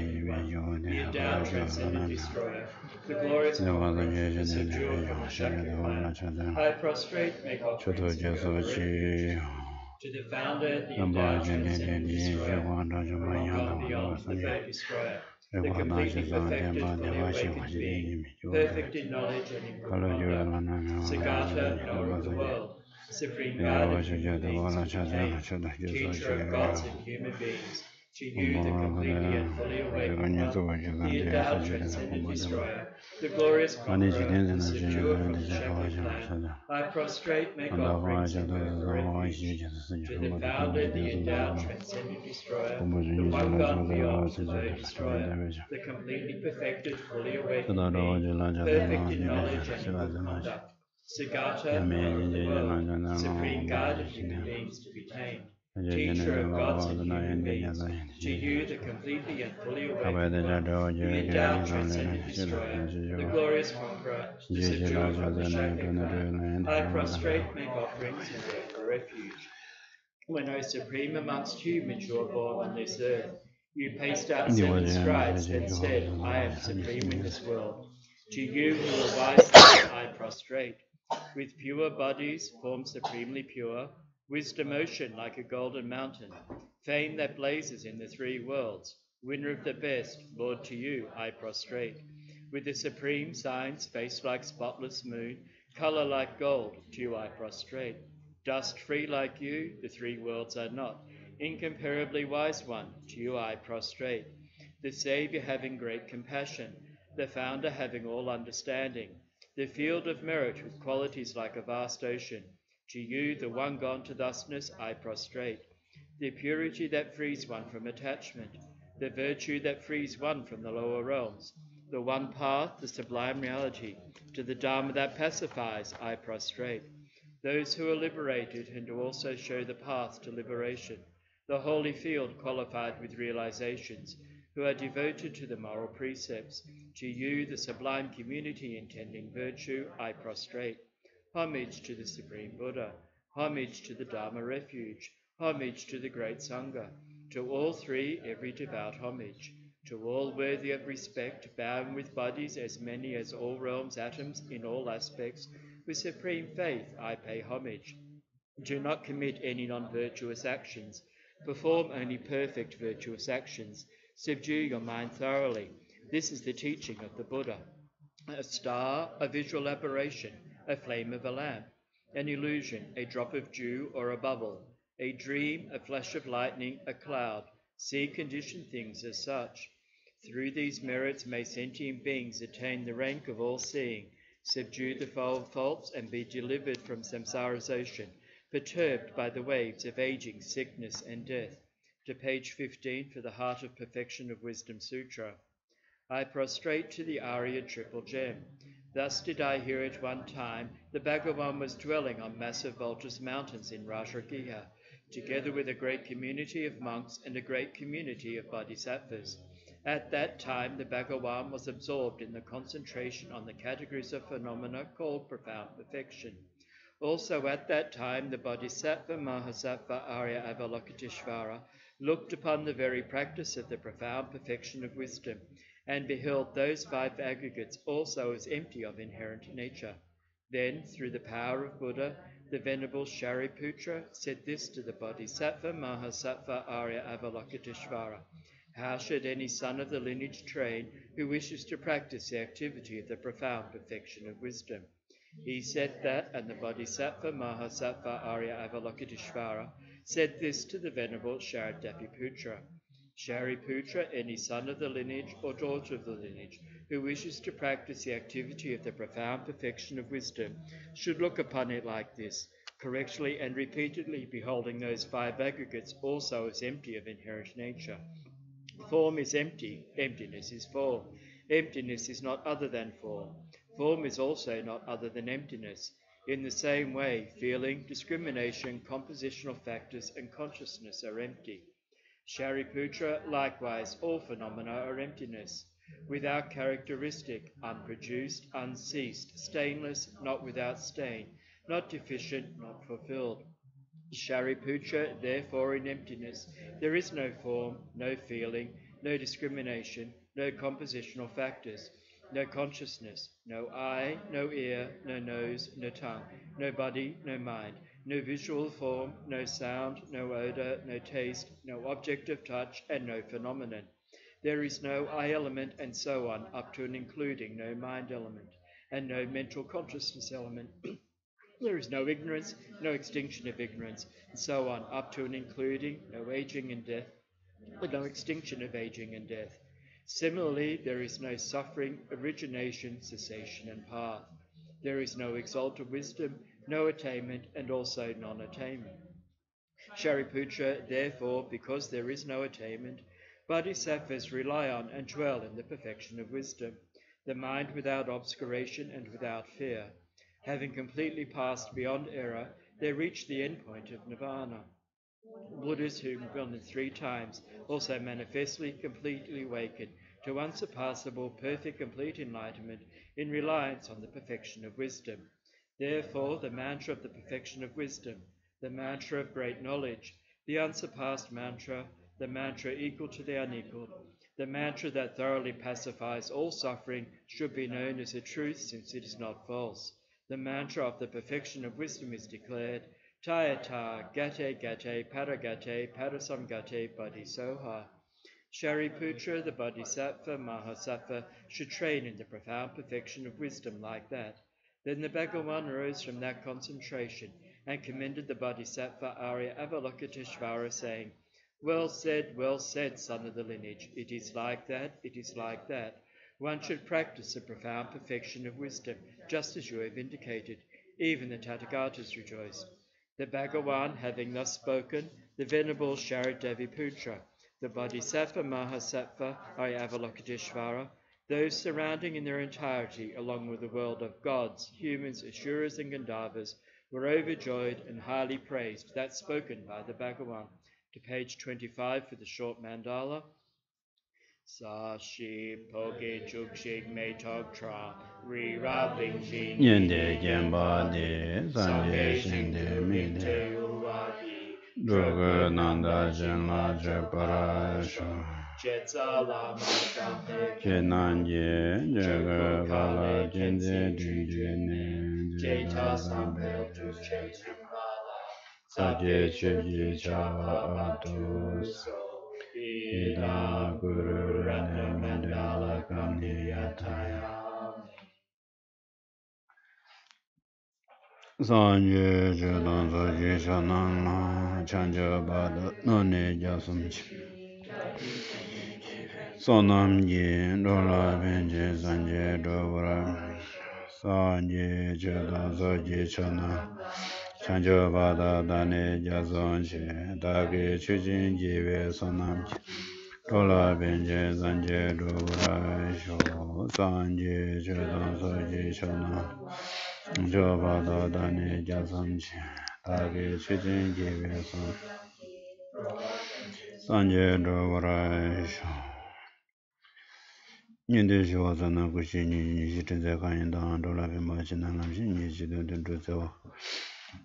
be endowed, transcendent destroyer, the glorious conqueror, the subduer from the Shakti clan. I prostrate, make offerings in your refuge. To the founder, the endowed, transcendent destroyer, one beyond, the great destroyer, the completely perfected, fully awakened being, perfect in knowledge and in good conduct, Siddhartha, knower of the world, supreme guide of human beings to be tamed, teacher of gods and human beings, to you, the completely and fully awakened one, the endowed, transcendent destroyer, the glorious conqueror, the subduer from the Shakti clan, I prostrate, make offerings in your refuge. To the founder, the endowed, transcendent destroyer, the one gone beyond, the low destroyer, the completely perfected, fully awakened being, perfect in knowledge and in good conduct, Siddhartha, knower of the world, supreme guide of human beings to be tamed, teacher of gods and human beings, to you, the completely and fully awakened one, the endowed, transcendent destroyer, the glorious conqueror, the subduer from the Shakti clan, I prostrate, make offerings, and therefore refuge. When O Supreme amongst you, mature born on this earth, you paced out 7 strides, then said, I am supreme in this world. To you who are wise, I prostrate. With pure bodies, form supremely pure, wisdom ocean like a golden mountain, fame that blazes in the 3 worlds, winner of the best, Lord, to you I prostrate. With the supreme signs, face like spotless moon, colour like gold, to you I prostrate. Dust free like you, the 3 worlds are not, incomparably wise one, to you I prostrate. The Saviour having great compassion, the Founder having all understanding, the field of merit with qualities like a vast ocean, to you, the one gone to thusness, I prostrate. The purity that frees one from attachment, the virtue that frees one from the lower realms, the one path, the sublime reality, to the Dharma that pacifies, I prostrate. Those who are liberated and who also show the path to liberation, the holy field qualified with realizations, who are devoted to the moral precepts, to you, the sublime community intending virtue, I prostrate. Homage to the Supreme Buddha, homage to the Dharma refuge, homage to the great Sangha, to all 3 every devout homage, to all worthy of respect, bowing with bodies as many as all realms atoms in all aspects, with supreme faith I pay homage. Do not commit any non-virtuous actions, perform only perfect virtuous actions, subdue your mind thoroughly. This is the teaching of the Buddha. A star, a visual aberration, a flame of a lamp, an illusion, a drop of dew or a bubble, a dream, a flash of lightning, a cloud. See conditioned things as such. Through these merits may sentient beings attain the rank of all-seeing, subdue the faults and be delivered from samsara's ocean, perturbed by the waves of aging, sickness and death. To page 15 for the Heart of Perfection of Wisdom Sutra. I prostrate to the Arya Triple Gem. Thus did I hear at one time the Bhagavan was dwelling on massive vaultous mountains in Rajagaha, together with a great community of monks and a great community of bodhisattvas. At that time the Bhagavan was absorbed in the concentration on the categories of phenomena called profound perfection. Also at that time the Bodhisattva Mahasattva Arya Avalokiteshvara looked upon the very practice of the profound perfection of wisdom, and beheld those 5 aggregates also as empty of inherent nature. Then, through the power of Buddha, the Venerable Shariputra said this to the Bodhisattva Mahasattva Arya Avalokiteshvara: how should any son of the lineage train who wishes to practice the activity of the profound perfection of wisdom? He said that, and the Bodhisattva Mahasattva Arya Avalokiteshvara said this to the Venerable Shariputra: Shariputra, any son of the lineage or daughter of the lineage who wishes to practice the activity of the profound perfection of wisdom should look upon it like this, correctly and repeatedly beholding those 5 aggregates also as empty of inherent nature. Form is empty, emptiness is form. Emptiness is not other than form. Form is also not other than emptiness. In the same way, feeling, discrimination, compositional factors, and consciousness are empty. Shariputra, likewise, all phenomena are emptiness, without characteristic, unproduced, unceased, stainless, not without stain, not deficient, not fulfilled. Shariputra, therefore in emptiness, there is no form, no feeling, no discrimination, no compositional factors, no consciousness, no eye, no ear, no nose, no tongue, no body, no mind, no visual form, no sound, no odor, no taste, no object of touch, and no phenomenon. There is no I element, and so on, up to and including no mind element, and no mental consciousness element. There is no ignorance, no extinction of ignorance, and so on, up to and including no aging and death, with no extinction of aging and death. Similarly, there is no suffering, origination, cessation, and path. There is no exalted wisdom, no attainment, and also non-attainment. Shariputra, therefore, because there is no attainment, bodhisattvas rely on and dwell in the perfection of wisdom, the mind without obscuration and without fear. Having completely passed beyond error, they reach the endpoint of nirvana. Buddhas who have gone 3 times also manifestly, completely awaken to unsurpassable, perfect, complete enlightenment in reliance on the perfection of wisdom. Therefore, the mantra of the perfection of wisdom, the mantra of great knowledge, the unsurpassed mantra, the mantra equal to the unequaled, the mantra that thoroughly pacifies all suffering should be known as a truth since it is not false. The mantra of the perfection of wisdom is declared, Tayata Gate Gate Paragate Parasamgate Bodhisoha. Shariputra, the Bodhisattva Mahasattva, should train in the profound perfection of wisdom like that. Then the Bhagavan rose from that concentration and commended the Bodhisattva Arya Avalokiteshvara, saying, well said, son of the lineage. It is like that, it is like that. One should practice the profound perfection of wisdom, just as you have indicated. Even the Tathagatas rejoiced. The Bhagavan, having thus spoken, the Venerable Shariputra, the Bodhisattva Mahasattva Arya Avalokiteshvara, those surrounding in their entirety, along with the world of gods, humans, asuras, and Gandharvas, were overjoyed and highly praised. That's spoken by the Bhagavan. To page 25 for the short mandala. Sashi poke chukshik me tok tra ri ra bing jin yende gemba de sanje shinde mi de droga nanda jenla jepara sho jetsa lama kampe jenanje jaga kala jenje dunje ne jeta sambe tu chetrimbala saje cheji chawa atus Ida Guru Rana Mandala Kamniyataya Sanje Judan Soji Shanana Chanja Bada None Jasumchi Sonam Yin Dola Benje Sanje Dovara Sanje Judan Soji Shana Chanja Bada Dane Jasumchi Dagi Chujin Jive Sonamchi Tola Benje Sanje Dovara Sho Sanje Judan Soji Shana Jabada Dane Jasamchi Dagi Chujin Jive Sanje Dovara Sho Ninde Shivasana Kushi Nishitenze Kanyindan Dola Bimachi Nanamshi Nishitenze Dutsewa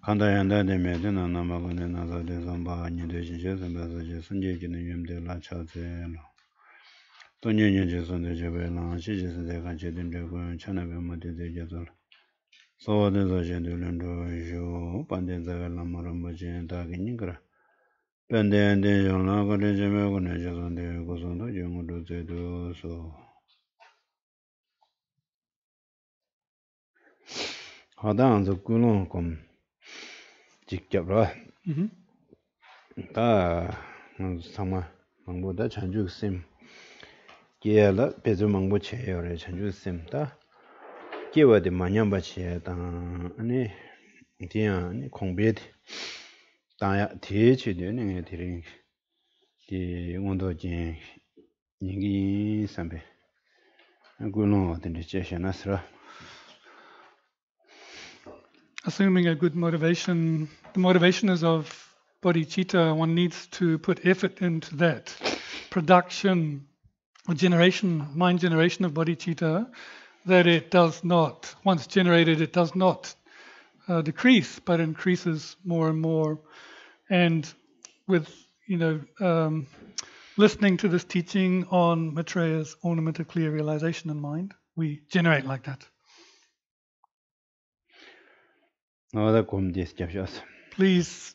Kandayanda de Medina Namakune Nasa de Samba Ninde Shishisambasaji Sanje Jine Yumde La Chatselo Tonye Nyeje Sunde Jebela Shishisenze Kanchi Dimde Kuyon Chanabe Mati de Jazal So de Zashi de Lundo Shu Pande Zavela Marambaji Dagi Nigra Pende Ende Yonla Kade Jeme Kune Jasunde Kusundo Jungudu Zedu So Hadan the Gulon come Jikabra. Da Sama Mango da Chanju Sim. Giela Pezu Mango Che or Chanju Sim da Giva de Manyamba Che Dan Dian Kongbet Daya Teach doing it ring the Wondo Jin Yingi Sambe. Gulon the digestion Asra. Assuming a good motivation, the motivation is of bodhicitta, one needs to put effort into that. Production or generation, mind generation of bodhicitta, that it does not, once generated, it does not decrease, but increases more and more. And with, listening to this teaching on Maitreya's Ornament of Clear Realization in mind, we generate like that. Please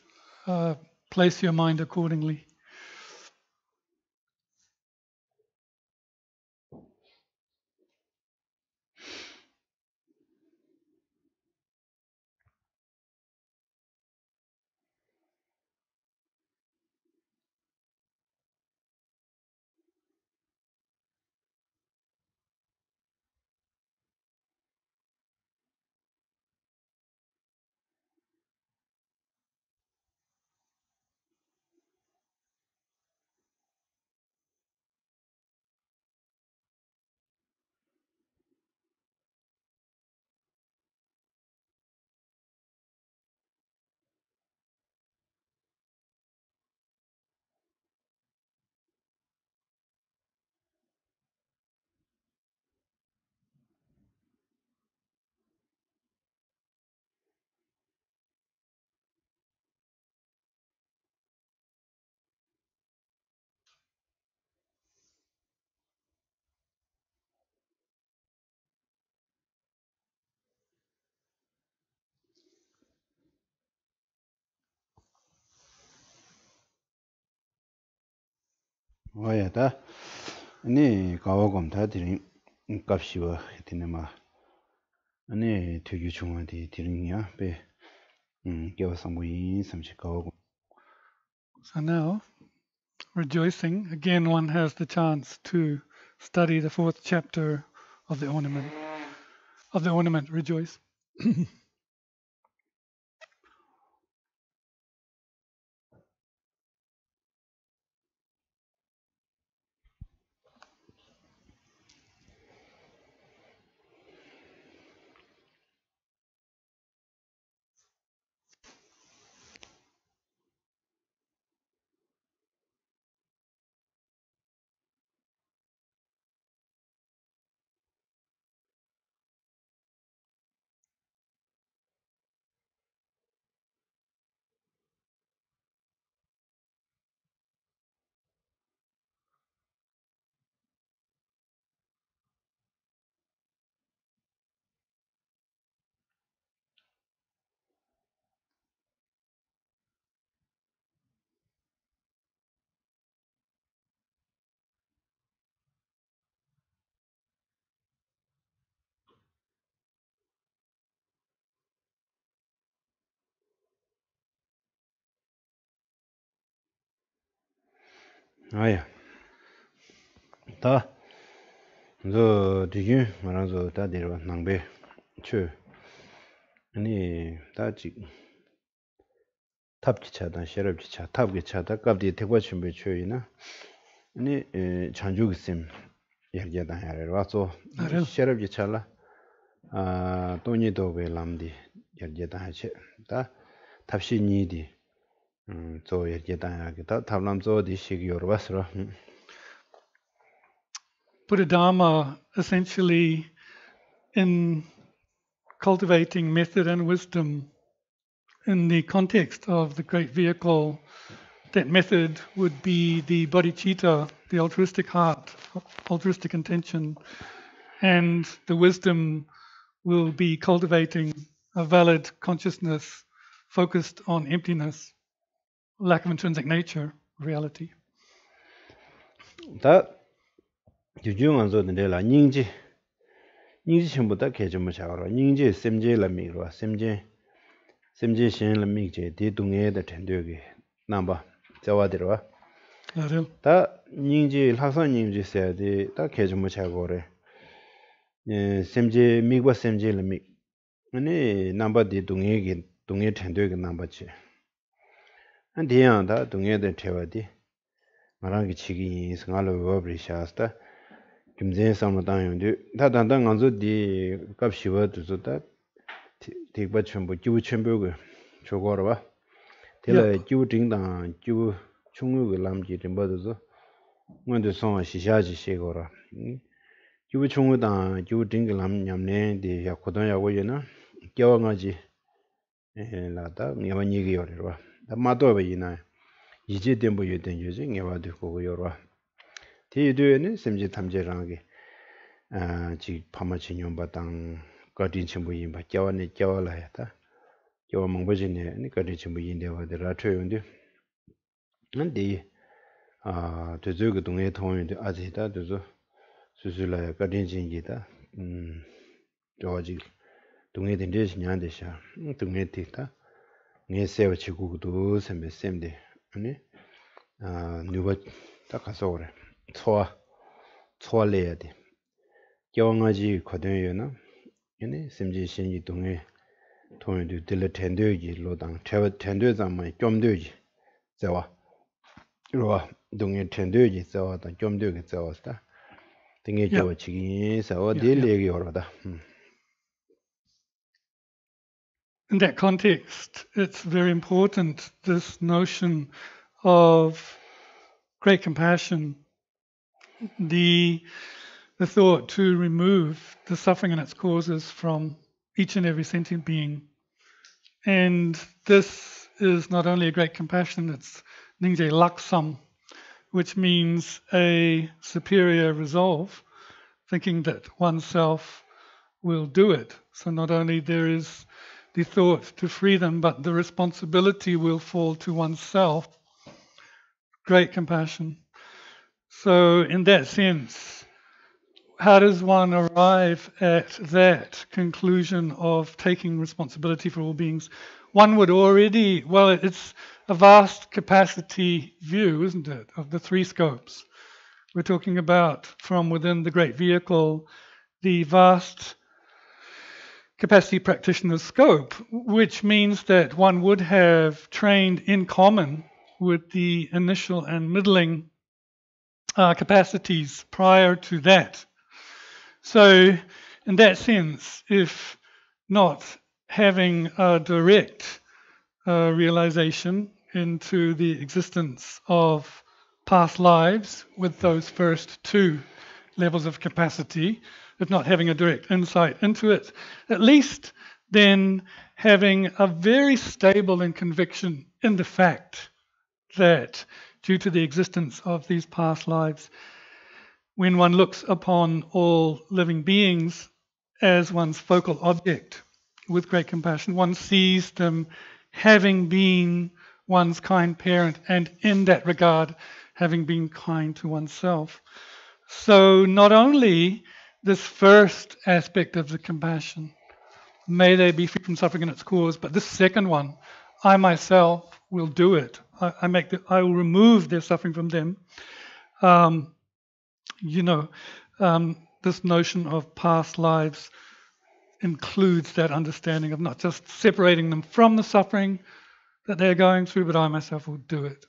place your mind accordingly. 와야다. 아니 가와곰 다들이 값이와 되네마. 아니 되게 중요한데 드링이야. 배 겨워서 뭐이 삼십 가와곰. So now, rejoicing, again one has the chance to study the 4th chapter of the ornament. Rejoice. 아야. 다. 저 뒤에 말아서 다 데려 낭배. 추. 아니 다지 탑기차다 셔럽기차 탑기차다 갑디 대과 준비 추이나 아니 chanjugsim yergeda harer waso 셔럽기차라 아 돈이도 벨람디 yergeda 하체 다 탑시니디 저 yergeda 하게다 탑람조디 시기요로 왔어. Buddha Dharma essentially in cultivating method and wisdom in the context of the great vehicle. That method would be the bodhicitta, the altruistic heart, altruistic intention, and the wisdom will be cultivating a valid consciousness focused on emptiness, lack of intrinsic nature, reality. 다 주중안서는데라 닝지 전부다 개점을 잡아라. 닝지 셈제라 미로 셈제 신라 미제 대동에다 텐되게 남바 자와들어 다 닝지 하선 닝지 세야지 다 개점을 잡아래. 예 셈제 미과 셈제라 미 아니 남바 대동에게 동에 텐되게 남바지 한 대양다 동에다 태워디 말하기 치기 생활로 버브리샤스다 김제 상마당인데 다단단 안저디 값시버도다 대바 전부 기부 전부고 저거로 봐 대라 기부 딩당 기부 총육을 남기 좀 받아서 먼저 송 시샤지 시거라 기부 총우당 기부 딩을 남냠네 디 약고던 야고이나 겨왕아지 라다 니만 얘기요라 다 마도베이나 이제 덴부 유된 유지 녀와도 고고요라 Tiduene semji tamjerangi ji pamachinyom batang gadin chimbu yimba kyawane kyawala yata kyawa mangbajine ni gadin chimbu yindewa de rathoyonde andi tuzu gu dungye thongyonde azita tuzu susula gadin chingita jawaji dungye dende nyande sha dungye tikta nge sewa chigugudu sembe semde ani nuba takasore 초아 leya de kyawangaaji khodonyo na ene semji shenji dungye thongyonde dila tendoyoji lodang tendoyo zamay kyomdoyoji zawa Rwa dungye tendoyoji zawa dan kyomdoyoji zawa sta Tinge kyawa chigi sawa legi yorwada In that context, it's very important, this notion of great compassion, the thought to remove the suffering and its causes from each and every sentient being. And this is not only a great compassion, it's Ningje Laksam, which means a superior resolve, thinking that oneself will do it. So not only there is the thought to free them, but the responsibility will fall to oneself. Great compassion. So in that sense, how does one arrive at that conclusion of taking responsibility for all beings? One would already, well, it's a vast capacity view, isn't it, of the three scopes. We're talking about from within the great vehicle, the vast capacity practitioner scope, which means that one would have trained in common with the initial and middling capacities prior to that. So in that sense, if not having a direct realization into the existence of past lives with those first two levels of capacity, if not having a direct insight into it, at least then having a very stable and conviction in the fact that due to the existence of these past lives, when one looks upon all living beings as one's focal object with great compassion, one sees them having been one's kind parent, and in that regard, having been kind to oneself. So not only this first aspect of the compassion, may they be free from suffering and its cause, but this second one, I myself will do it. I will remove their suffering from them. This notion of past lives includes that understanding of not just separating them from the suffering that they're going through, but I myself will do it.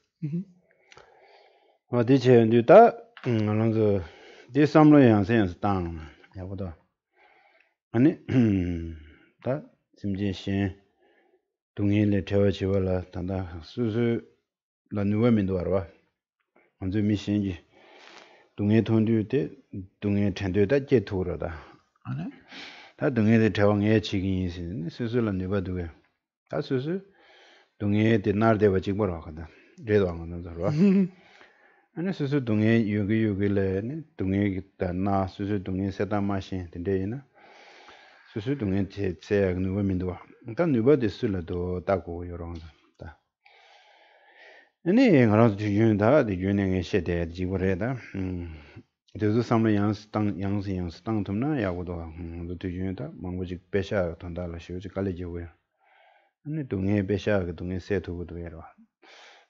Dungye thondu te dungye thendo da je thura da ane ta dungye de thawang ye chigi sin susu la ne ba duge ta susu dungye de nar de ba chig bor wa da re do ang na ro ane susu dungye yugi le ne dungye ta na susu dungye se da ma shin de de na susu dungye che se ya nu ba min do ta nu ba de su la do ta go yo ro da ane ngara de yun da de yun ne she de ji bo re da there's some yang stang tumna ya go do to yun da mango ji pesha ton da la shu ji kale ji we ane dungye pesha ga dungye se tu go do ro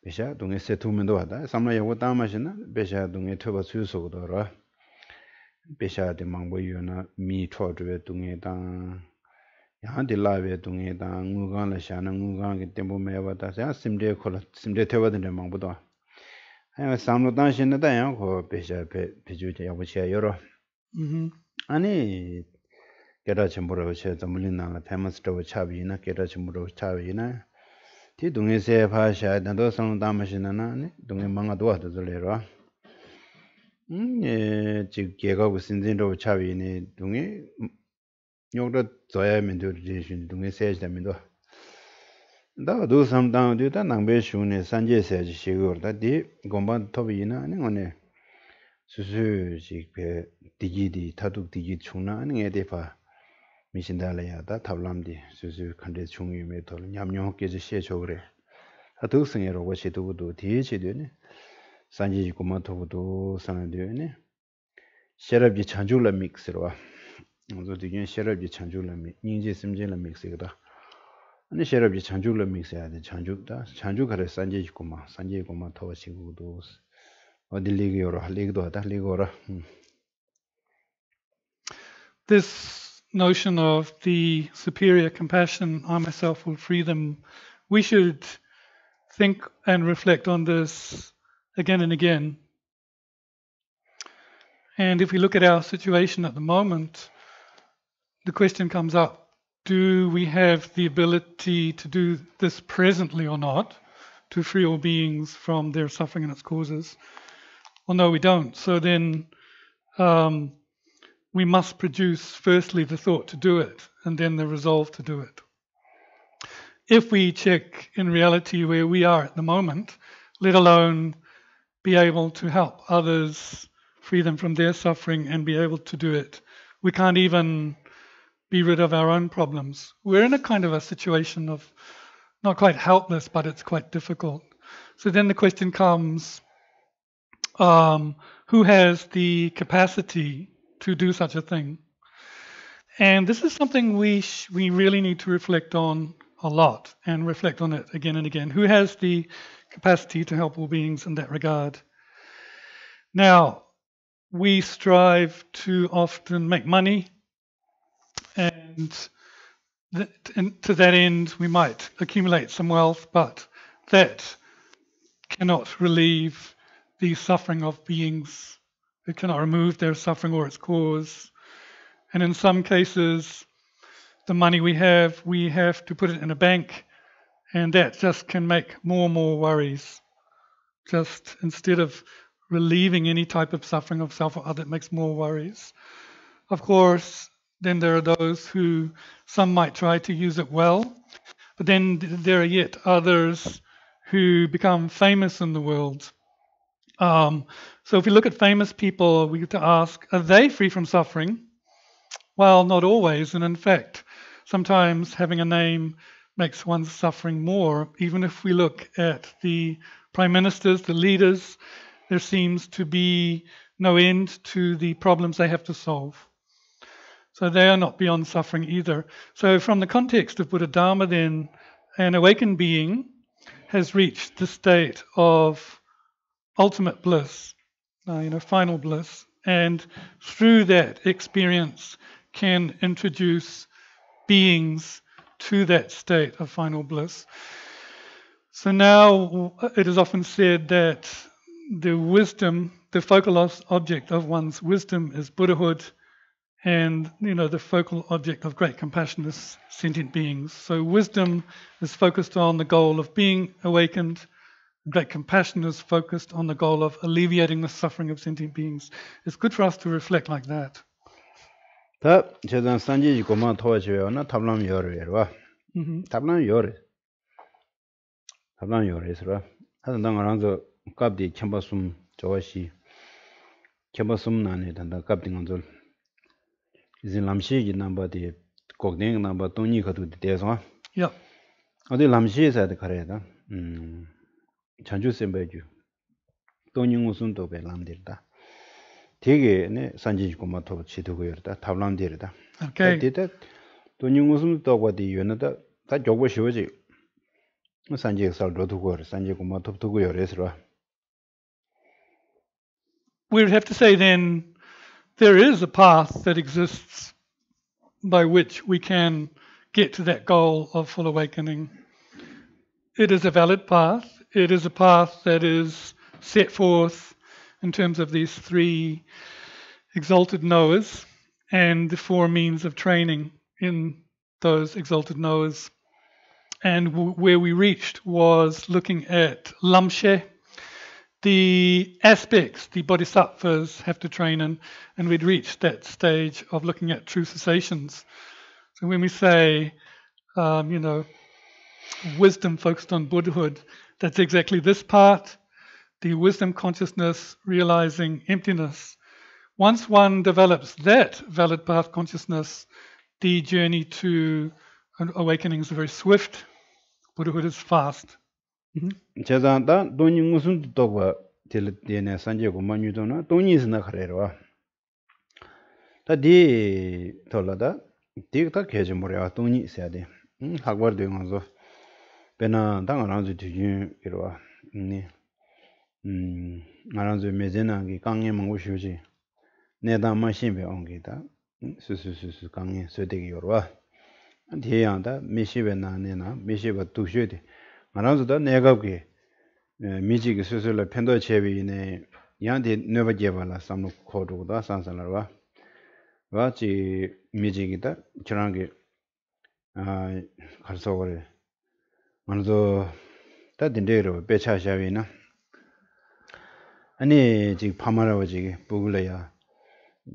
pesha dungye se tu men do da samla ya go ta ma shin na pesha dungye to ba su so go do ro pesha de mango yu na mi cho de dungye da yang de la we dungye da ngu gang la sha na ngu gang ge tempo me ba da sa simde khola simde te ba de mango do 아 삼로 당신은 다양 거 배자 배주제 야부시야 여러 아니 게다 전부로 제 전물이나 테마스도 차비나 게다 전부로 차비나 티 동에세 파샤 단도 성 담으시나나 아니 동에 망아도 하더래로 예 지게가 신진도 차비니 동에 요도 저야면 되지 동에 세자면도 다 도삼당 되다 남배 슈네 산제세지 시거다 디 곰반 토비나 아니 오네 수수 직배 디지디 타둑 디지 충나는 게 대파 미신달래야다 탑람디 수수 컨데 중요에 돌 냠냠하게 시에줘 그래. 다득성에로 것이도도 뒤에지 되네. 산지 고마토도 산되네. 셔럽지 찬줄라 믹스로 먼저 뒤에 셔럽지 찬줄라 닝지 심진라 믹스이다. 아니 셔럽지 찬줄라 믹스야 돼. 찬주다. 찬주 그래 산지 고마토 시고도 어디 리기요로 할리기도 하다 리고라. This notion of the superior compassion, I myself will free them, we should think and reflect on this again and again. And if we look at our situation at the moment, the question comes up, do we have the ability to do this presently or not, to free all beings from their suffering and its causes? Well, no, we don't. So then we must produce firstly the thought to do it, and then the resolve to do it. If we check in reality where we are at the moment, let alone be able to help others free them from their suffering and be able to do it, we can't even be rid of our own problems. We're in a kind of a situation of not quite helpless, but it's quite difficult. So then the question comes, who has the capacity to do such a thing? And this is something we really need to reflect on a lot and reflect on it again and again. Who has the capacity to help all beings in that regard? Now, we strive to often make money, and to that end we might accumulate some wealth, but that cannot relieve the suffering of beings. It cannot remove their suffering or its cause. And in some cases, the money we have to put it in a bank, and that just can make more and more worries. Just instead of relieving any type of suffering of self or other, it makes more worries. Of course, then there are those who, some might try to use it well, but then there are yet others who become famous in the world. So if we look at famous people, we get to ask, are they free from suffering? Well, not always. And in fact, sometimes having a name makes one's suffering more. Even if we look at the prime ministers, the leaders, there seems to be no end to the problems they have to solve. So they are not beyond suffering either. So from the context of Buddha Dharma then, an awakened being has reached the state of ultimate bliss, final bliss, and through that experience can introduce beings to that state of final bliss. So now it is often said that the wisdom, the focal object of one's wisdom is Buddhahood, and the focal object of great compassion is sentient beings. So wisdom is focused on the goal of being awakened. Great compassion is focused on the goal of alleviating the suffering of sentient beings. It's good for us to reflect like that. 다 제단 산지 고마 토와지요나 탑람 요르와. 탑람 요르. 탑람 요르스라. 하는 당랑저 갑디 켐바숨 저와시 켐바숨 나네 단다 갑딩 안절. 이제 람시기 남바디 꼭댕 남바 돈이 가도 돼서. 야. 어디 람시에서 가래다. 찬주sem배주 돈이 무슨 도배 람들다. 되게 네 산지 고마토 치도고요다. 탑람들다. 오케이. 데이터 돈이 무슨 도고디 요나다 다 조고 쉬워지. 산지 살도도고 산지 고마토 도고요레스라. We would have to say then there is a path that exists by which we can get to that goal of full awakening. It is a valid path. It is a path that is set forth in terms of these three exalted knowers and the four means of training in those exalted knowers. And where we reached was looking at lamshe, the aspects the bodhisattvas have to train in, and we'd reached that stage of looking at true cessations. So when we say, wisdom focused on Buddhahood, that's exactly this part. the wisdom consciousness realizing emptiness. Once one develops that valid path consciousness, the journey to awakening is very swift. Buddhahood is fast. 제자다 돈이 무슨 도가 딜데네 산제고 만유도나 돈이 있으나 그래요. 다디 돌라다 디가 계지 모래와 돈이 있어야 돼. 학벌 되면서 배나 당하는지 뒤에 이러와. 네. 말한지 매제나기 강에 먹고 싶지. 내가 마신배 온게다. 수수수수 강에 södegi yorwa. 디야다 미시베 나네나 미시베 두셔데. 말한지도 내가게 미지기 수술을 편도 제비네 양디 너버제발라 삼로 코도다 산산라와. 와지 미지기다 저랑게 갈서거래. 먼저 다 딘데로 배차샤위나 아니 지금 파마라고 지금 부글래야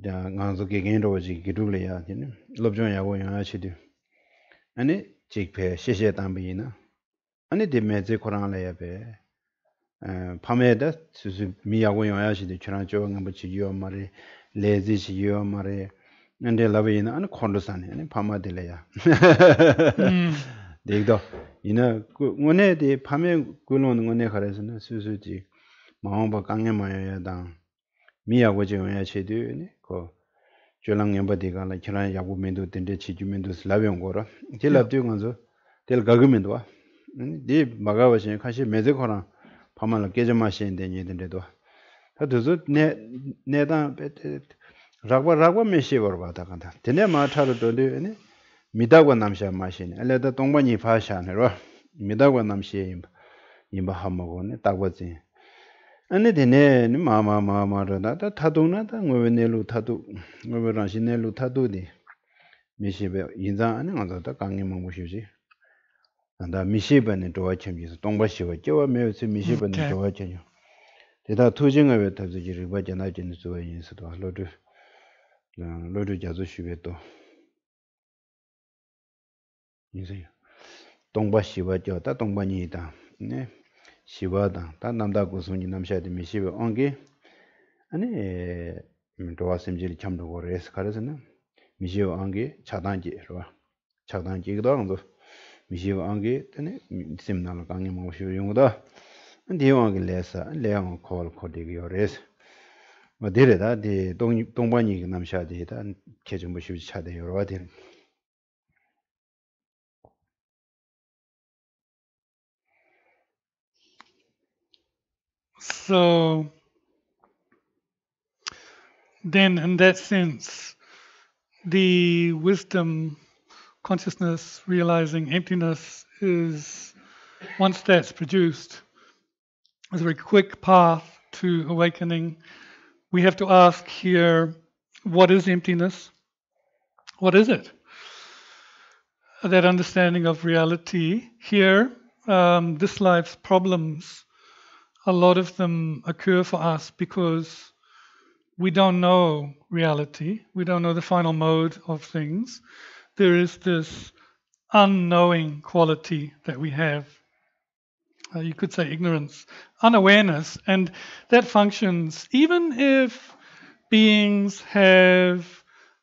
자 강속에 개인으로 지금 기둘래야 되는 럽존야고 양아치도 아니 지금 시시에 담비나 아니 데메제 코란래야 배 파메다 수수 미야고 양아치도 저랑 저거 뭐 지요 말에 레지지요 말에 근데 라베나 아니 콘도산에 아니 파마들래야 내가 이나 그 원에디 파메 굴로는 원에 가려서는 수수지 마음바 강에 마야다 미야고 지원야 체드네 그 졸랑염바디가라 지난 야구면도 된데 지주면도 슬라병 거라 딜랍디고 가서 딜 가그면도 와 네 마가와신 카시 메제코라 파말라 깨져마시는데 니든데도 다도서 내다 라과 메시버 바다 간다 되네 마타르도네 미다고 남샤 마시네 알레다 동반이 파샤네로 미다고 남시에 임바 함먹고네 딱버지 아니 되네 마마마마르다 타도나다 ngovenelu 타도 ngoveran신elu 타도디 미시베 인자 아니 가서다 강에 먹고 싶지 안다 미시베네 도와침지서 동바시고 껴와 매우스 미시베네 도와쳐요 대다 투징을 타지를 바잖아진 수행에서도 로드 자주 쉬베도 인세요 동바시와 다 동반이다 네 시바다 다 남다고 손이 남샤데 미시베 on게 아니 도와심질 참도 거래서 가르서는 미시베 on게 차단지로 차단지기도 하고 미시베 on게 때네 세미나를 강의 모시고 용도다 디오게 레서 레옹 콜 코디기 요레스 뭐 데레다 디 동반이 남샤데다 계정 모시고 차대 여러 데 So then in that sense, the wisdom consciousness realizing emptiness is, once that's produced, is a very quick path to awakening. We have to ask here, what is emptiness? What is it? That understanding of reality here, this life's problems, a lot of them occur for us because we don't know reality. We don't know the final mode of things. There is this unknowing quality that we have. You could say ignorance, unawareness, and that functions even if beings have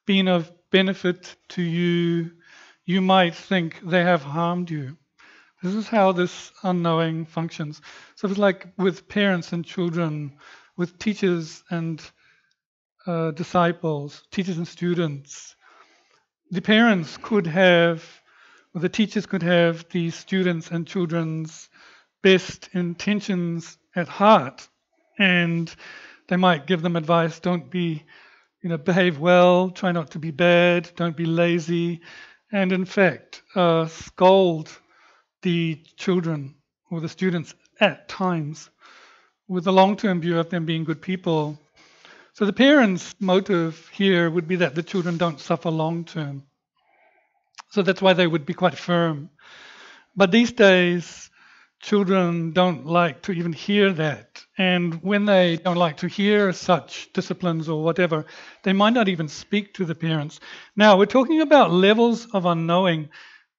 been of benefit to you, you might think they have harmed you. This is how this unknowing functions. So it's like with parents and children, with teachers and disciples, teachers and students. The parents could have, or the teachers could have the students and children's best intentions at heart, and they might give them advice, don't be, behave well, try not to be bad, don't be lazy, and in fact scold the children or the students at times with a long-term view of them being good people. So the parents' motive here would be that the children don't suffer long-term. So that's why they would be quite firm. But these days, children don't like to even hear that. And when they don't like to hear such disciplines or whatever, they might not even speak to the parents. Now, we're talking about levels of unknowing.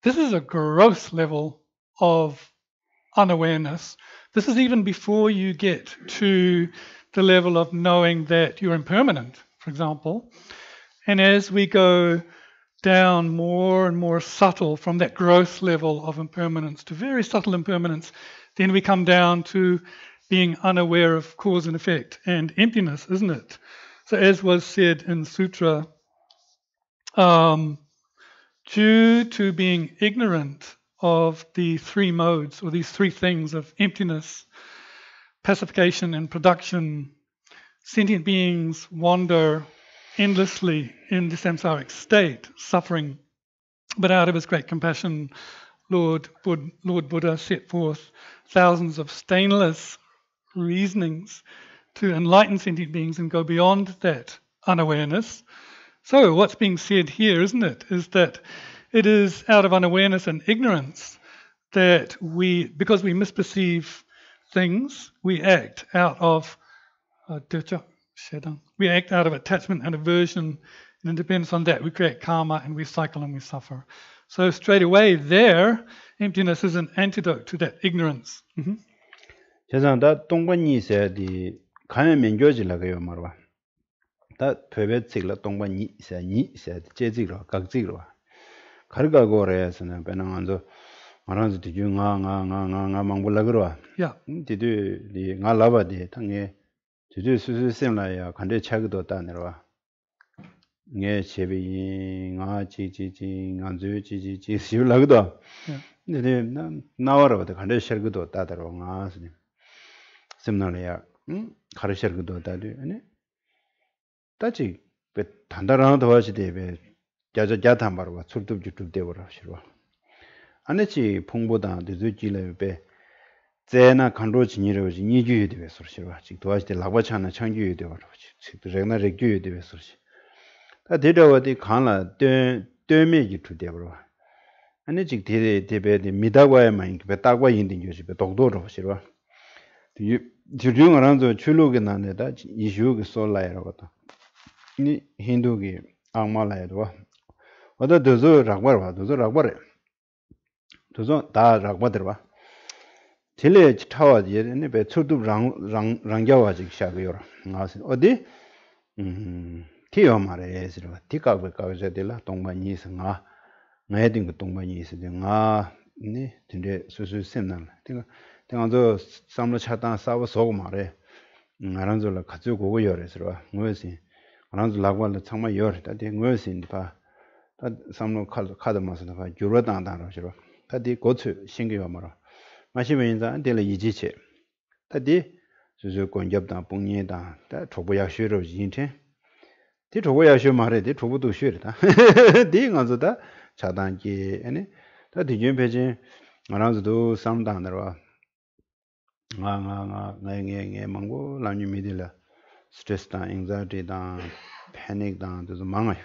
This is a gross level of unawareness. This is even before you get to the level of knowing that you're impermanent, for example. And as we go down more and more subtle from that gross level of impermanence to very subtle impermanence, then we come down to being unaware of cause and effect and emptiness, isn't it? So as was said in Sutra, due to being ignorant of the three modes, or these three things of emptiness, pacification and production, sentient beings wander endlessly in the samsaric state, suffering. But out of his great compassion, Lord Buddha set forth thousands of stainless reasonings to enlighten sentient beings and go beyond that unawareness. So what's being said here, isn't it, is that it is out of unawareness and ignorance that because we misperceive things, we act out of attachment and aversion, and in dependence on that we create karma and we cycle and we suffer. So straight away there, emptiness is an antidote to that ignorance. 세상다 동반이 있어야 돼. 가면 면교지라고요 말봐. 다 배배직라 동반이 있어야 제직로 각직로. 가르가고래서는 배낭한도 말한서 뒤주 nga 망불라 그러와. 야. 뒤도 nga 라바디 당에 뒤도 수수sem라야 간데 차기도 따내려와. 네 제비 nga 지지지 nga 시울라기도. 근데 나와라도 간데 셔기도 따더라 nga 스님. sem나야 가르셔기도 따도 아니. 따지 배 단단한 도와지대 배 자자자탄 바로 출두주두 되버려 싫어. 안에치 풍보다 늦을지래 배 제나 간로 진이로지 니주에 되서 싫어. 즉 도와지대 라바차나 창주에 되버려. 즉 저나 렉주에 되서 싫어. 다 데려와디 간라 떼메기 투되버려. 안에치 대베데 미다과에만 배 따과 인된 조지 배 독도로 싫어. 주중으로서 출로게 나네다 이슈가 솔라이라고다. 니 힌두기 악마라이도 어디 도저 락바르 도저 락바르 도저 다 락바르바 텔레 타와지 네 배초도 랑자와지 샤고요 나스 어디 티어 말해서 티까베까베들라 동반이스가 나해딩 그 동반이스가 네 근데 수수 셈날 내가 삼로 차단 싸워 서고 말해 나란절라 가지고 고고 열에서 뭐지 나란절 라고를 정말 열다 돼 뭐지 봐 다 삼로 카드 마스나 봐 주로당당로 싫어 다디 고츠 신경이 말아 마시면 인자 안될 이지체 다디 수수 권접당 봉니다 다 초보야 쉬러 인체 디 초보야 쉬 말해 디 초보도 쉬르다 디 가서다 차단기 아니 다 뒤에 배진 나란절도 삼당으로 nga mango la nyu midila stress da anxiety da panic da 저 망아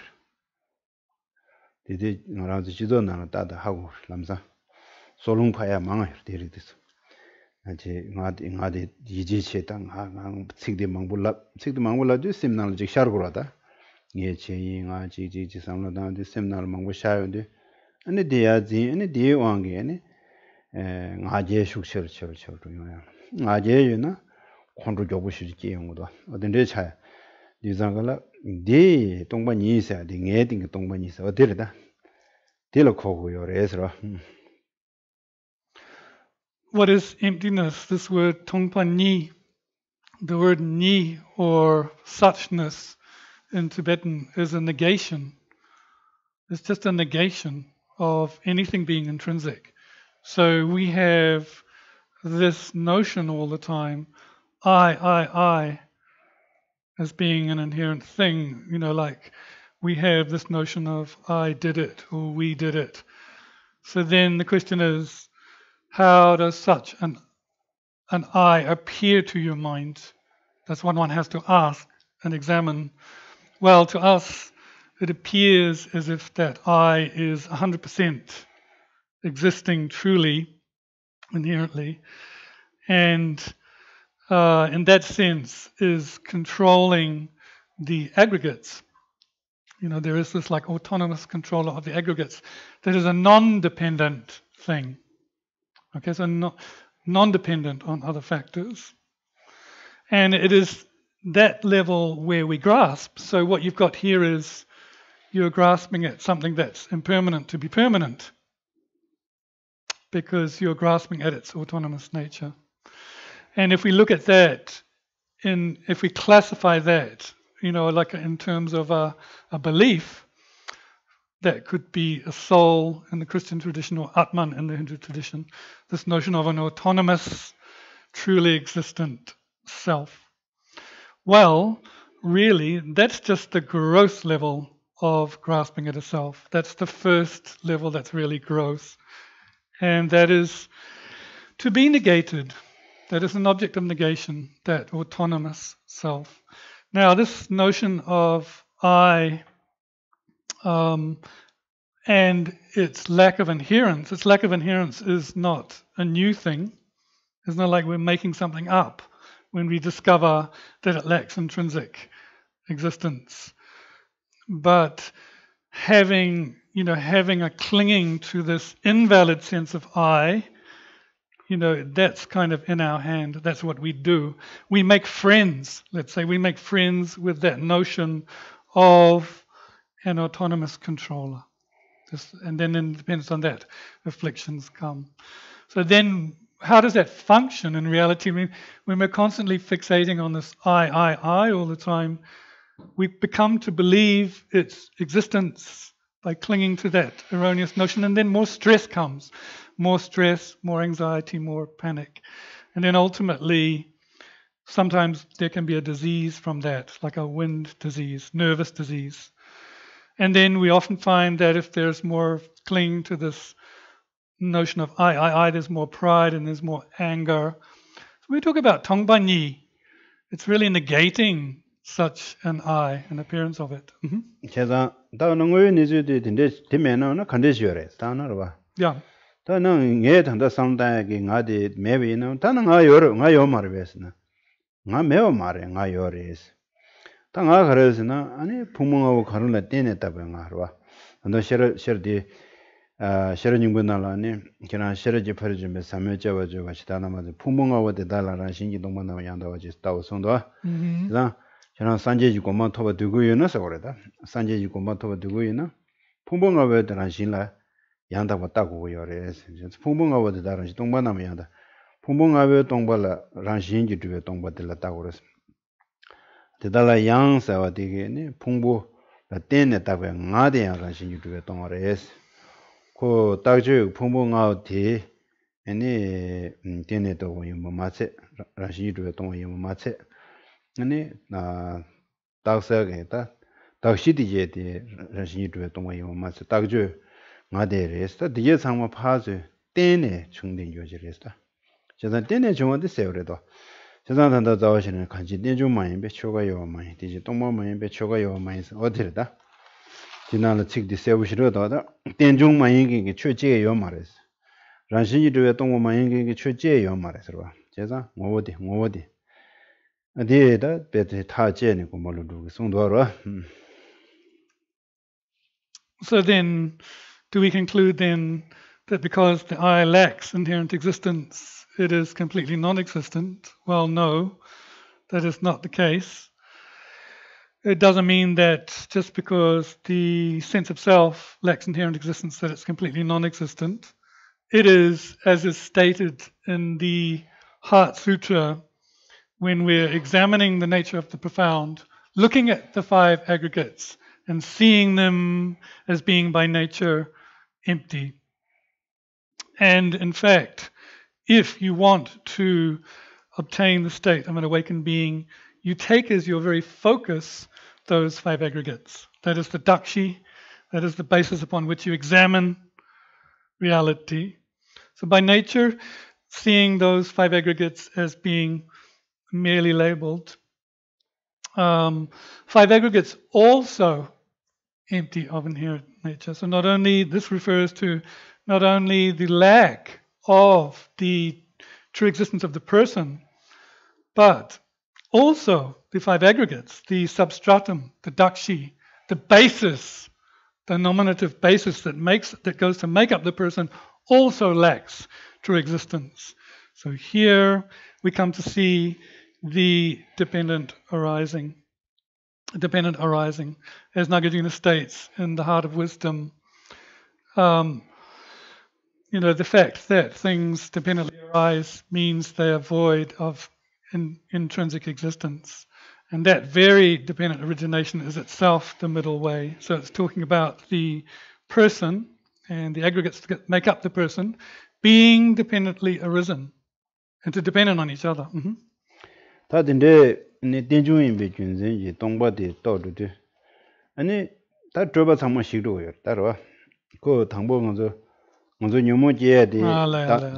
디디 나라지 지도나 다다 하고 남사 솔롱파야 망아 데리듯 아지 나디 이지체 땅 식디 망불라 심날 지 샤르고라다 예 제이 nga 지지 삼로다 디 심날 망고 샤요데 아니 디야지 아니 디왕게 아니 ngaje shukshir chir yoya ngaje yuna khondru jobu shiri ki yongdo odende cha dizangala de tongba ni sa de nge ding tongba ni sa odirda dilo khogo yoresra. What is emptiness? This word tongpa ni, the word ni or suchness in Tibetan is a negation. It's just a negation of anything being intrinsic. So we have this notion all the time, I, as being an inherent thing, like we have this notion of I did it or we did it. So then the question is, how does such an I appear to your mind? That's what one has to ask and examine. Well, to us, it appears as if that I is 100% existing truly, inherently, and in that sense is controlling the aggregates. There is this like autonomous controller of the aggregates that is a non-dependent thing. Okay, so non-dependent on other factors. And it is that level where we grasp. So what you've got here is you're grasping at something that's impermanent to be permanent, because you're grasping at its autonomous nature. And if we look at that, if we classify that, like in terms of a belief, that could be a soul in the Christian tradition or Atman in the Hindu tradition, this notion of an autonomous, truly existent self. Well, really, that's just the gross level of grasping at a self. That's the first level that's really gross. And that is to be negated. That is an object of negation, that autonomous self. Now, this notion of I and its lack of inherence is not a new thing. It's not like we're making something up when we discover that it lacks intrinsic existence. But having a clinging to this invalid sense of I, that's kind of in our hand. That's what we do. We make friends, let's say, with that notion of an autonomous controller. And then in dependence on that, afflictions come. So then how does that function in reality? When we're constantly fixating on this I all the time, we become to believe its existence by clinging to that erroneous notion, and then more stress comes. More stress, more anxiety, more panic. And then ultimately, sometimes there can be a disease from that, like a wind disease, nervous disease. And then we often find that if there's more clinging to this notion of I, there's more pride and there's more anger. So we talk about tongbanyi. It's really negating such an I, an appearance of it. Yeah. 다는 예 단다 상다게 나디 매비는 다는 가 요요 말베스나 나 매워 말해 나 요레스 당아 그래서나 아니 부모하고 가르나 떼냈다 봐가 너 셔디 셔닝분나라니 그냥 셔지 퍼지면 삼여자와 같이 다나마도 부모하고 대달라라 신기 동반나와 양다와지 따오송도 그다음 저는 산제지 고만 토바 두고요나서 그러다 산제지 고만 토바 두고요나 부모하고 대란 신라 양다고 따고 요래 풍봉하고도 다른지 동반나면 양다 풍봉하고 동발라 란신지 주에 동바들라 따고 그랬어 대달라 양사와 되게네 풍부 떼네 따고 나대 란신지 주에 동어레스 그 따주 풍봉하고 뒤 아니 떼네도 뭐 마체 란신지 주에 동어 뭐 마체 아니 나 따서게다 따시디제디 란신지 주에 동어 뭐 마체 따주 마데레스다 디제 상마 파즈 떼네 충된 요지레스다 제가 떼네 중원데 세우래도 제가 자와시는 간지 떼좀 많이 배초가요 많이 디제 동마 많이 배초가요 많이 어디르다 지나는 책디 세우시려다다 떼좀 많이 게 최제요 말했어 란신이도에 동마 많이 게 최제요 말했어 봐 제가 뭐어디 어디에다 배트 타제네 고말로 두고 송도하러 So then do we conclude then that because the I lacks inherent existence, it is completely non-existent? Well, no, that is not the case. It doesn't mean that just because the sense of self lacks inherent existence that it's completely non-existent. It is, as is stated in the Heart Sutra, when we're examining the nature of the profound, looking at the five aggregates and seeing them as being by nature empty. And in fact, if you want to obtain the state of an awakened being, you take as your very focus those five aggregates. That is the dakshi, that is the basis upon which you examine reality. So by nature, seeing those five aggregates as being merely labeled, five aggregates also empty of inherent nature. So not only, this refers to not only the lack of the true existence of the person, but also the five aggregates, the substratum, the dakshi, the basis, the nominative basis that goes to make up the person also lacks true existence. So here we come to see the dependent arising. Dependent arising, as Nagarjuna states in the Heart of Wisdom. The fact that things dependently arise means they are void of intrinsic existence. And that very dependent origination is itself the middle way. So it's talking about the person and the aggregates that make up the person being dependently arisen and to dependent on each other. 먼저 녀모지에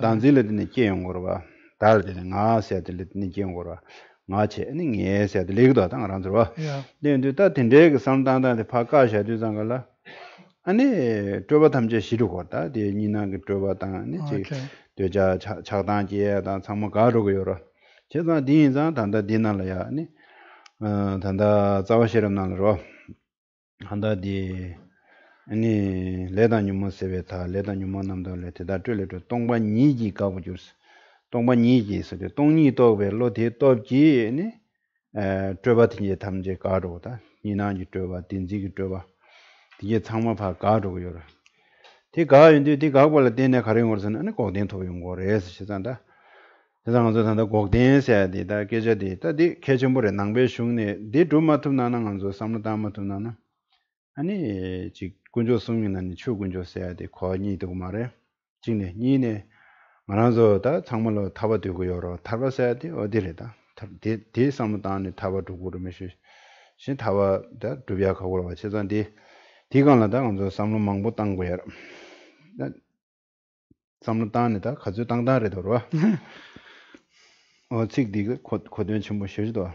단질레드니 제용거라 달들이 나세들이 제용거라 마체 닝에세들 레기도 당하란 들어 근데 다 된데 상당한테 파카셔 주장걸라 아니 쪼바 탐제 시루거다 데 니나 그 쪼바 당하니 제 되자 차단지에다 상모 가르고요라 제가 디인자 단다 디나라야 아니 단다 자와시름나로 한다디 아니 레다뉴모 세베타 레다뉴모 남달레테 다트레도 동바 니지 가부주스 동바 니지서 동니도 벨로데 도지 니 트바티니 탐제 가로다 니나지 트바 딘지기 트바 디게 상마파 가로고요 디가인데 디가벌 데네 가령거선 아니 고된 토용고레스 시잔다 세상에서 단다 고된세야 되다 계제디 다디 계정물에 낭배 슝네 디 두마툼 나나간조 삼르다마툼 나나 아니 지 군조 성민은 추군조 써야 돼 거니도 말해 지네 니네 말아서 다 정말로 타버되고요 타버서야 돼 어디래다 대 삼단에 타버두고 그러면서 신 타버다 두비하고 와 세상에 디간라다 먼저 삼루망보 땅 거야 삼루단에다 가져 땅다래 돌아 직디가 고된 전부 쉬지도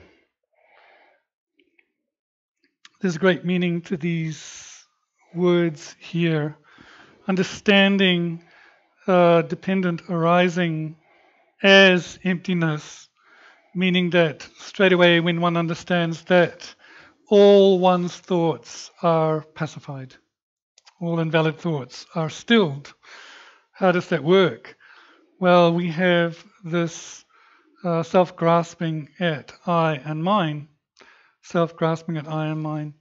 There's great meaning to these words here. Understanding dependent arising as emptiness, meaning that straight away when one understands that all one's thoughts are pacified, all invalid thoughts are stilled. How does that work? Well, we have this self-grasping at I and mine. Self-grasping at I and mine.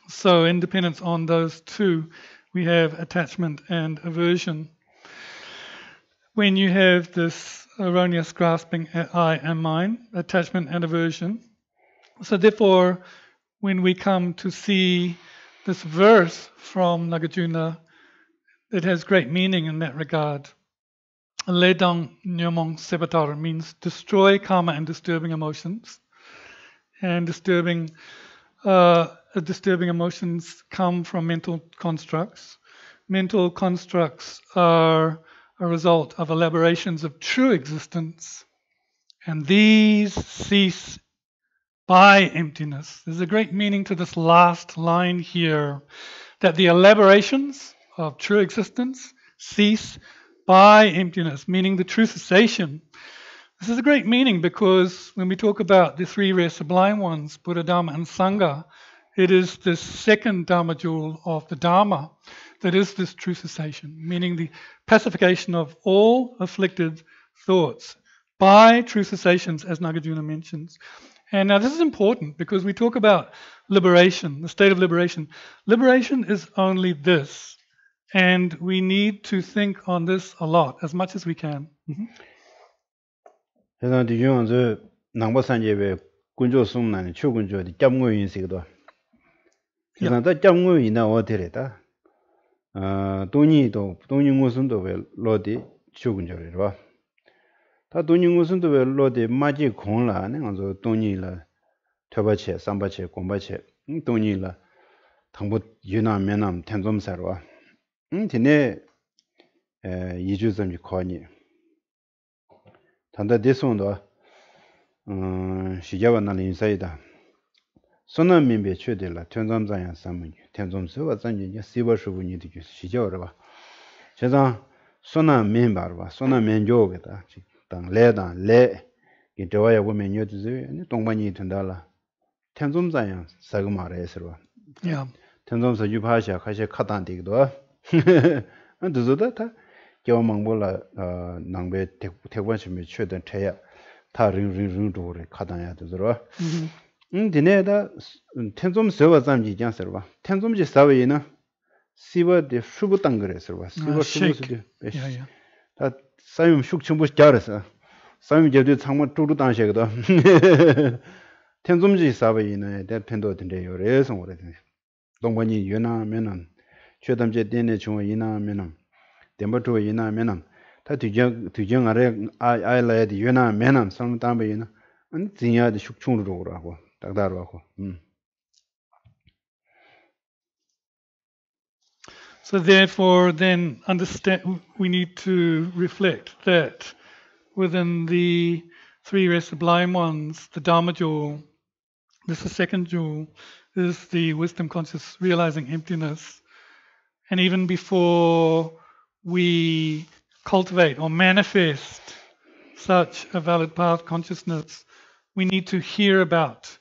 So in dependence on those two, we have attachment and aversion. When you have this erroneous grasping at I and mine, attachment and aversion, so therefore, when we come to see this verse from Nagarjuna, it has great meaning in that regard. Ledang nyomong sebatar means destroy karma and disturbing emotions. And disturbing emotions come from mental constructs. Mental constructs are a result of elaborations of true existence, and these cease by emptiness. There's a great meaning to this last line here, that the elaborations of true existence cease by emptiness, meaning the true cessation. This is a great meaning because when we talk about the three rare sublime ones, Buddha, Dharma and Sangha, it is this second Dharma jewel of the Dharma that is this true cessation, meaning the pacification of all afflicted thoughts by true cessations, as Nagarjuna mentions. And now this is important because we talk about liberation, the state of liberation. Liberation is only this, and we need to think on this a lot, as much as we can. 그래서 뒤중에서 남보산제에 군조 숨나는 추군조의 점고 인식도. 그래서 다 점고 이나 어디래다. 돈이 무슨도 왜 로디 추군조를 봐. 다 돈이 무슨도 왜 로디 마지 공라네. 그래서 돈이라 tö바체, 삼바체, 공바체. 돈이라 당부 유나면함 텐좀사로. 디네 이주점이 거니. 단다 대송도 시jawan나 인사이다. 소나민베 최대라 전점자야 삼문. 텐좀서와 zanji 시버슈분이도 시ja워라 봐. 제가 소나민바로 소나민조게다. 당 레다 레 이도와야 보면 여드지 동반이 된다라. 텐좀자야 사그마레스로. 야. 텐좀서 유파샤 가시 카단디도. 안도저다 Kyo Mangbola Nangbe Tekwanshimi Chöden Teya Ta Ring Dore Kadanya Duzro. Dineda Tenzum Silva Zamji Janserva. Tenzumji Savina Siva de Shubutangreserva. Siva Shubu. Yeah. That Sayum Shukchumbush Jarasa. Sayum Jadu Tangma Turu Danshegda. Tenzumji Savina, that Pendo Tende, your race and what it is. Dongwani Yuna Menam. Chödamje Dene Chuma Yina Menam. Dembato Yina Menam. That to young I led Yuna Menam, some Tambayina, and Zinya the Shukchun Roko. So therefore, then understand we need to reflect that within the three rest sublime ones, the Dharma jewel, this is the second jewel, is the wisdom conscious realizing emptiness. And even before we cultivate or manifest such a valid path consciousness, we need to hear about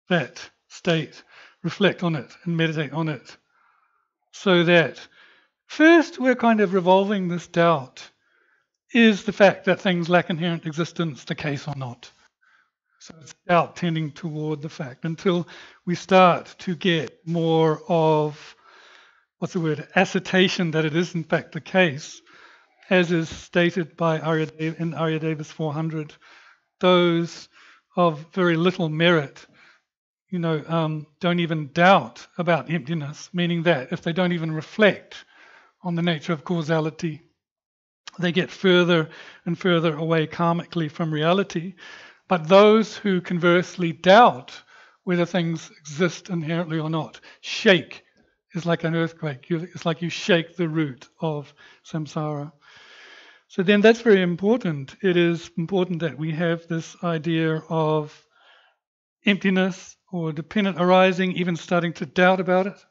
that state, reflect on it and meditate on it. So that first we're kind of revolving this doubt. Is the fact that things lack inherent existence the case or not? So it's doubt tending toward the fact until we start to get more of, assertion that it is in fact the case, as is stated by in Aryadeva's 400. Those of very little merit, don't even doubt about emptiness, meaning that if they don't even reflect on the nature of causality, they get further and further away karmically from reality. But those who conversely doubt whether things exist inherently or not, shake is like an earthquake. It's like you shake the root of samsara. So then that's very important. It is important that we have this idea of emptiness or dependent arising, even starting to doubt about it.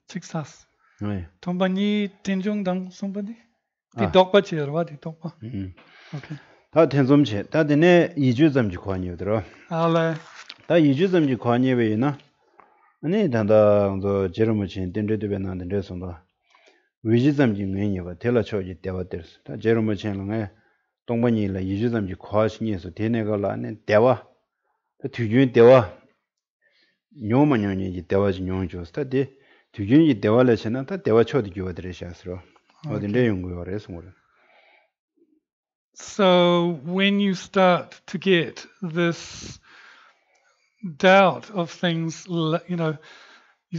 Success. Tombani tenjongdang somebody? Di dokpa chirwa di dokpa. Okay. Ta tenzomche, ta dine iju zamji kwanye dro. Ale. Ta iju zamji kwanye we na. Ani danda zo jerumuchin dendre de bena dendre sonda. Wiji zamji ngene ba tela choji dewa ders. Ta jerumuchin lange dongbani la iju zamji kwashni so dene ga la ne dewa. Ta tujun dewa. Nyoma nyoni ji dewa ji nyonjo sta de tujun ji dewa la chena ta dewa chodi gyo dre shasro. Odinde yungu yore sumura. So when you start to get this doubt of things, you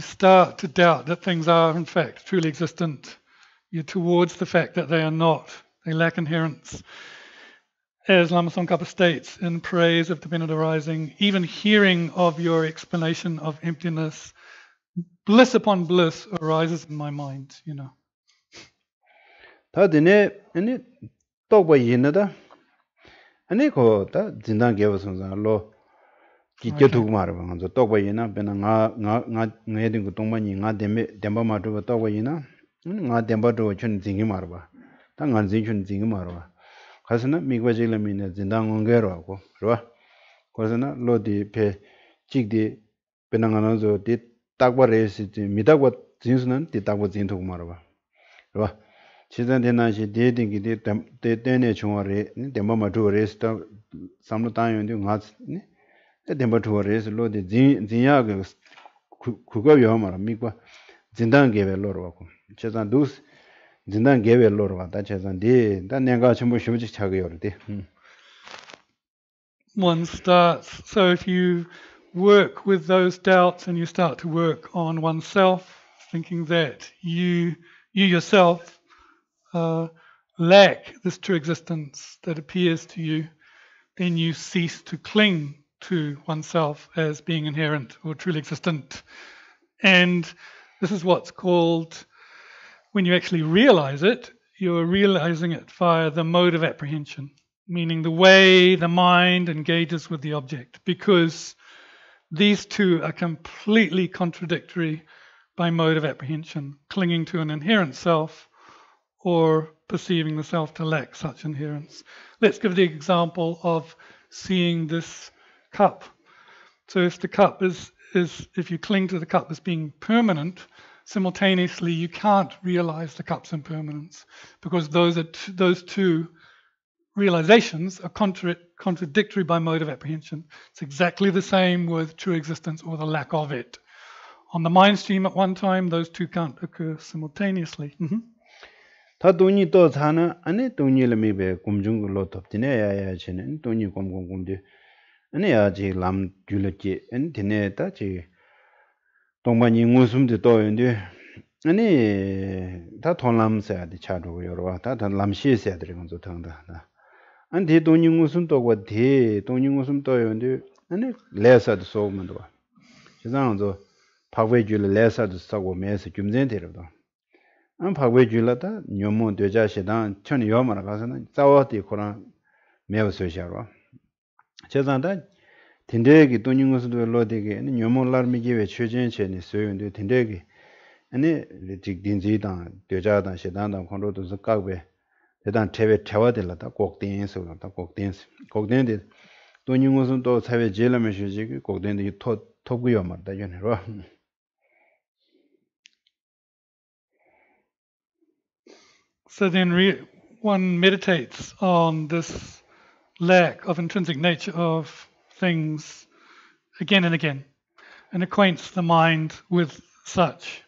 start to doubt that things are in fact truly existent. You're towards the fact that they are not. They lack inherence. As Lama Tsongkhapa states in Praise of Dependent Arising, even hearing of your explanation of emptiness, bliss upon bliss arises in my mind, Tokpa yinada, ane ko ta zindan geba sonsan lo ki ketuk marwa nganzo tokpa yina bena nga edingu tongpa nyi nga demba matruwa tokpa yina nga demba truwa chun zingi marwa ta nga zin chun zingi marwa khasana mikwa chigla mina zindan ngongerwa ko rwa khasana lo di pe chigdi bena nga nanzo di takpa resi midakwa zinsunan di takpa zintuk marwa rwa Chidan Denashi dating the Dene Chumare, Demama to race some time in the Demba to race, Lord Zinyaga Kugoyama, Mikwa, Zindan gave a lot of Chesan Dus, Zindan gave a lot of that Chesan De, that Nagachumu Chagyordi. One starts, so if you work with those doubts and you start to work on oneself, thinking that you yourself lack this true existence that appears to you, then you cease to cling to oneself as being inherent or truly existent. And this is what's called, when you actually realize it, you're realizing it via the mode of apprehension, meaning the way the mind engages with the object, because these two are completely contradictory by mode of apprehension, clinging to an inherent self or perceiving the self to lack such inherence. Let's give the example of seeing this cup. So if the cup is if you cling to the cup as being permanent, simultaneously, you can't realize the cup's impermanence, because those two realizations are contradictory by mode of apprehension. It's exactly the same with true existence or the lack of it. On the mind stream at one time, those two can't occur simultaneously. 다 돈이 또 사는 안에 돈이를 미베 kumjunglo 톱지네 야야치는 돈이 공공공데 아니 아지 람 줄게 엔 디네다지 동반이 무슨데 또인데 아니 다 돈람세야디 차로 여러와 다 람시세야 되는 거 좋다. 안디 돈이 무슨 또고 대 돈이 무슨 또인데 아니 레서도 소문도 봐. 세상에서 파괴줄 레서도 쓰고 매서 금전대로도 안 파괴줄라다 녀모 되자시단 천이 요마라 가서는 싸워디 코라 매우 소시하러 세상다 딘데기 돈이 무슨 로데게 녀모라미게 최전체니 소용도 딘데기 아니 딘지다 되자다 시단다 콘로도 각베 대단 태베 태워들라다 꼭된서다 꼭된데 돈이 무슨 또 사회 제일메시지 꼭된데 토구요 말다 전에로 So then one meditates on this lack of intrinsic nature of things again and again, and acquaints the mind with such.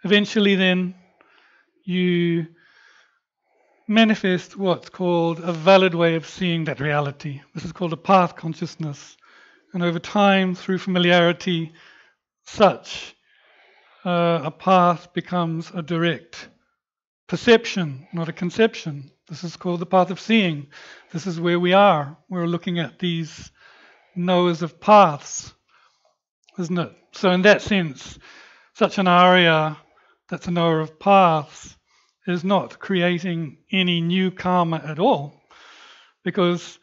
Eventually then you manifest what's called a valid way of seeing that reality. This is called a path consciousness. And over time, through familiarity, such a path becomes a direct perception, not a conception. This is called the path of seeing. This is where we are. We're looking at these knowers of paths, isn't it? So in that sense, such an Arya that's a knower of paths is not creating any new karma at all, because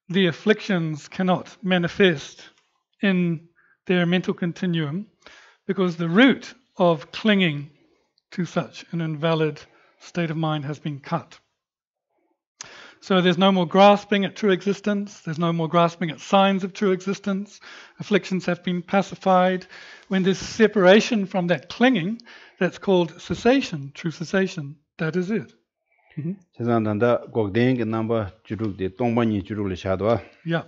the afflictions cannot manifest in their mental continuum, because the root of clinging to such an invalid state of mind has been cut. So there's no more grasping at true existence, there's no more grasping at signs of true existence, afflictions have been pacified. When there's separation from that clinging, that's called cessation, true cessation. That is it. 세상단다 꼭댕이 넘버 주룩데 동반이 주룩을 샤도와 Yeah.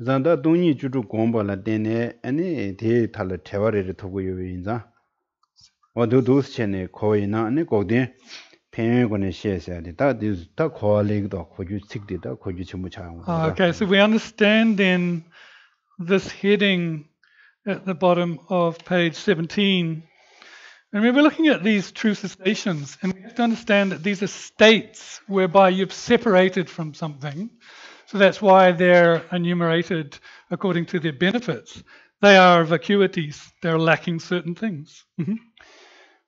잔다 돈이 주룩 공부를 되네 아니 대 탈을 태워를 두고 요인자 어두두스체네 거이나 아니 꼭댕 평행권에 시에서야 다 거래도 고주 측되다 고주 전부 장. Okay, so we understand then this heading at the bottom of page 17. And we're looking at these true cessations, and we have to understand that these are states whereby you've separated from something. So that's why they're enumerated according to their benefits. They are vacuities. They're lacking certain things.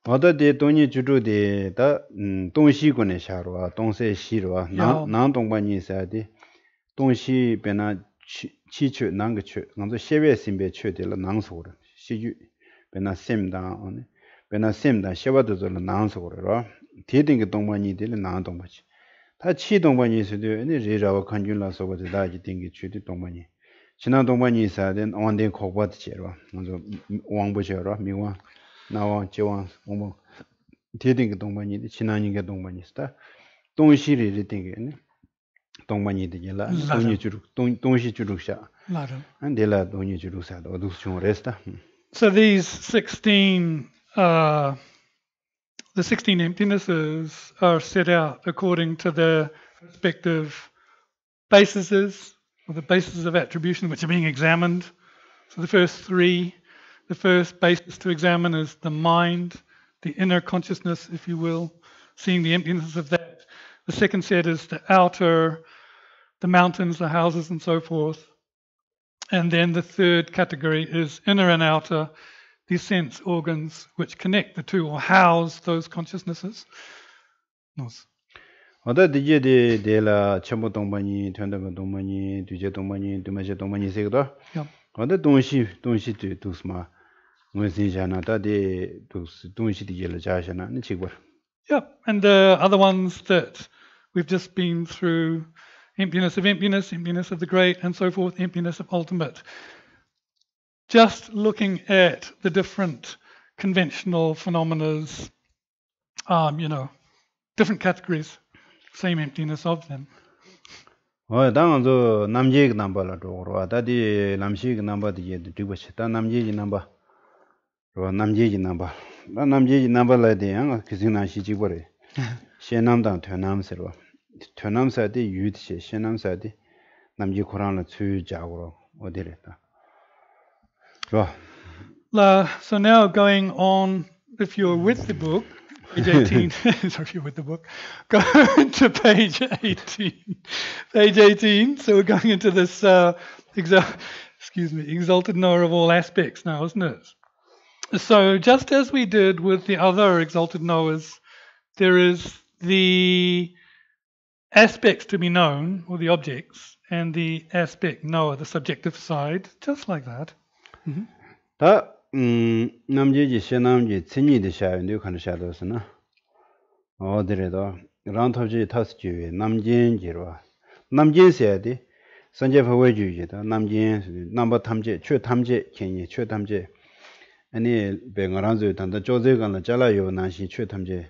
어디에 돈이 주로데 다 동시군에 샤로와 동세시로와 난 동반이 있어야 돼. 동시 변화 치추 난거추 먼저 세외 심배 추될 난소로 시주 변화 셈다 오네. 변화 셈다 쉐바도들 난소로 대등의 동반이 될 난 동반이 다 치동반이 있어도 아니 리라와 간줄라서 거기 다지 땡기 추디 동반이 지난 동반이 있어야 된 원된 고바드제로 먼저 왕보셔로 미와 나와 지왕 뭐 대등의 동반이 지난이게 동반이 있다 동시리를 땡기네 동반이 되게라 동이 주룩 동시 주룩샤 안데라 동이 주룩사도 어두스 레스타. So these 16 the 16 emptinesses are set out according to their respective bases, or the bases of attribution which are being examined. So the first three, the first basis to examine is the mind, the inner consciousness, if you will, seeing the emptiness of that. The second set is the outer, the mountains, the houses, and so forth. And then the third category is inner and outer, these sense organs which connect the two or house those consciousnesses. 어디 디제데 데라 첨부 동반이 전담 동반이 뒤제 동반이 두마제 동반이 세거다. 어디 동시 두스마 무슨자나다데 동시 디제를 자셔나 니치고. Yep, and the other ones that we've just been through, emptiness of emptiness, emptiness of the great, and so forth, emptiness of ultimate. Just looking at the different conventional phenomena, different categories, same emptiness of them. 당한저 남지의 넘버라 도로 다디 남시의 넘버디 디고시다 남지의 넘버 로 남지의 넘버 나 남지의 넘버라데 양 그진나 시지고래 셴남당 퇴남세로 퇴남사디 유드시 셴남사디 남지 코란을 추자고로 어디랬다. So now going on, if you're with the book, page 18, sorry, if you're with the book, go to page 18. Page 18, so we're going into this, exalted knower of all aspects now, isn't it? So just as we did with the other exalted knowers, there is the aspects to be known, or the objects, and the aspect knower, the subjective side, just like that. 다 남제지 신남지 친이의 샤인도 간샤도스나 어디래도 란탑지 타스지에 남진지로 남진세야디 선제파외주의다 남진 넘버 탐제 최탐제 kenyi 최탐제 아니 뱅어란즈 단다 조제간을 잘라요 난시 최탐제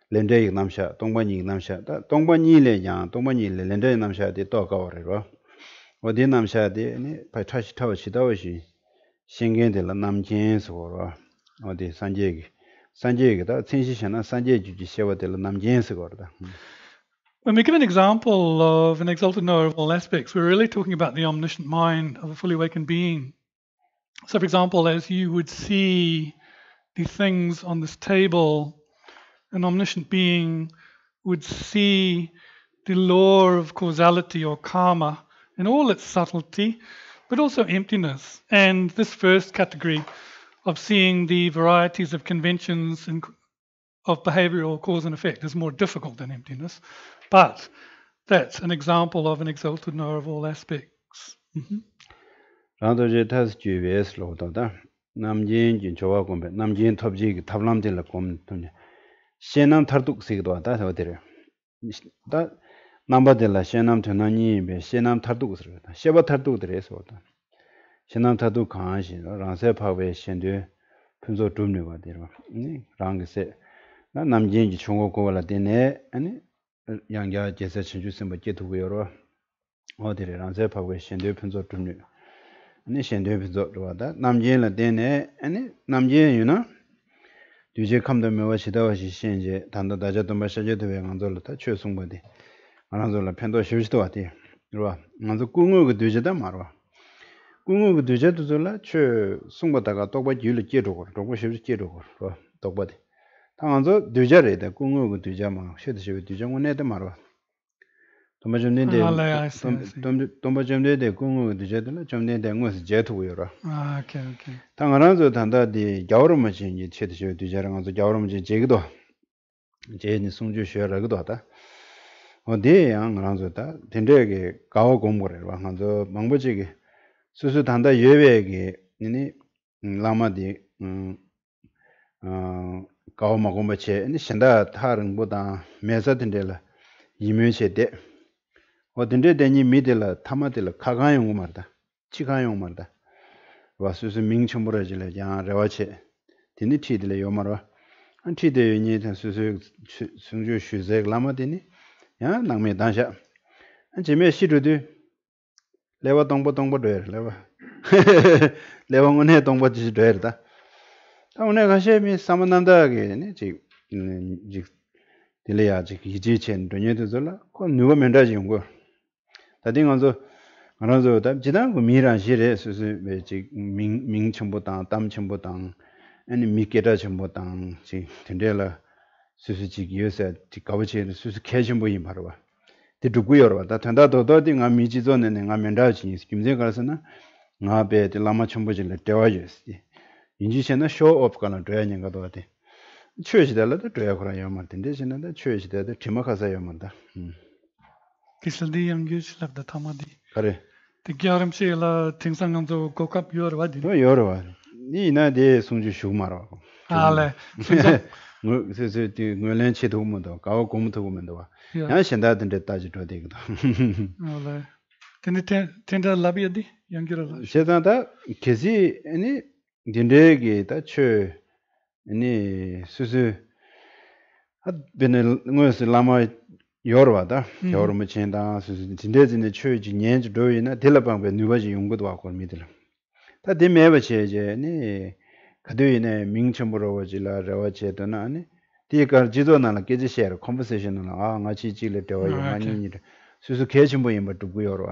렌데이 남샤 동반이 남샤 동반이래 양 동반이래 렌데이 남샤디 또 가오래로 어디 남샤디 아니 파타시 타워시다워시 신경들 남진스고로 어디 산제기다 천시샤나 산제주지 셔버들 남진스고로다. When we give an example of an exalted knower of all aspects, we're really talking about the omniscient mind of a fully awakened being. So, for example, as you would see the things on this table, an omniscient being would see the law of causality or karma in all its subtlety, but also emptiness. And this first category of seeing the varieties of conventions and of behavioral cause and effect is more difficult than emptiness. But that's an example of an exalted knower of all aspects. 라도제 타스 주베스 로도다 남진 조와 공배 남진 탑지 탑람들라 곰토냐 신남 타르둑시기도 하다 저들이 다 남바들라 신남 전환이 베 신남 타르둑스르다 셰바 타르둑들에서다 신남 타르둑 강하시 랑세 파베 신데 분소 좀네가 되로 네 랑게세 나 남진지 총고고라 되네 아니 양자 제세 진주선 뭐 제도고요 어디래 랑세 파베 신데 분소 좀네 아니 신데 분소 도와다 남진라 되네 아니 남진 유나 뒤제 감도 메와시다와시 신제 단도 다자도 마셔제도 외강돌다 최송버디 안한돌라 편도 쉬지도 왔대 이리와 먼저 궁을 그 뒤제다 말와 궁을 그 뒤제도 졸라 최 송버다가 똑바 줄을 제도고 똑바 쉬지 제도고 똑바디 당한서 뒤제래다 궁을 그 뒤제마 쉬듯이 뒤정원에다 말와 도마좀인데 도마좀인데 궁을 뒤제들라 좀인데 무슨 제도고요 오케이. 당한서 단다디 겨울음지 체듯이 뒤제랑 가서 겨울음지 제기도 제니 송주 쉬어라고도 하다 어디 양랑서다 된대게 가오 공부를 와서 망보지게 수수 단다 예외게 니니 라마디 가오 마고마체 니 신다 타릉보다 메사된데라 이면체데 어딘데 되니 미들라 타마들라 카가용 말다 치가용 말다 와 수수 민청부러질래 양 레와체 디니티들레 요마로 안티데 니 수수 승주 쉬제 라마디니 야 남매 단샤 안제메 시르드 레와 동보 돼 레와 레왕은해 동보 지시 돼다 오늘 가시미 사만난다게 지 딜레야 지 이지첸 돈예도절라 그 누가 면다지 용거 다딩어서 알아서 다 지난 그 미란 시레 수수 매지 민청보다 담청보다 아니 미케다 청보다 지 된데라 수수지 기여서 가버치는 수수 캐신보이 바로 봐. 되두고요. 다 탄다도도디 가 미지존네 가 면다지 김제 가서나 나베 라마 첨보질 대화였지. 인지셔나 쇼업 가나 돼야는 것도 같아. 최시달라도 돼야 그러야 말인데 지난데 최시달도 팀어가서야 말다. 기슬디 양규스 랍다 타마디. 그래. 디갸름시라 팅상감도 고갑 요르와디. 요르와. 니나데 송주 슈마로. 알레. 그래서 그 체도문도 가고 공무도문도 와. 야 신다던데 따지도 되거든. 알레. 근데 텐다 라비디 양기라. 세다다 계지 아니 딘데게 다처 ini susu bene ngos lama yorwada yorma chenda susu jinde chöji nyenj doyina delabang be nubaji yungdo wa kon midla ta de meba cheje ni kadoyine mingchambro wajila rawache dona ni ti가 지도나나 깨지 share conversation나 아 같이 지를 되어요 많이 수수 개심보 임바 두고요로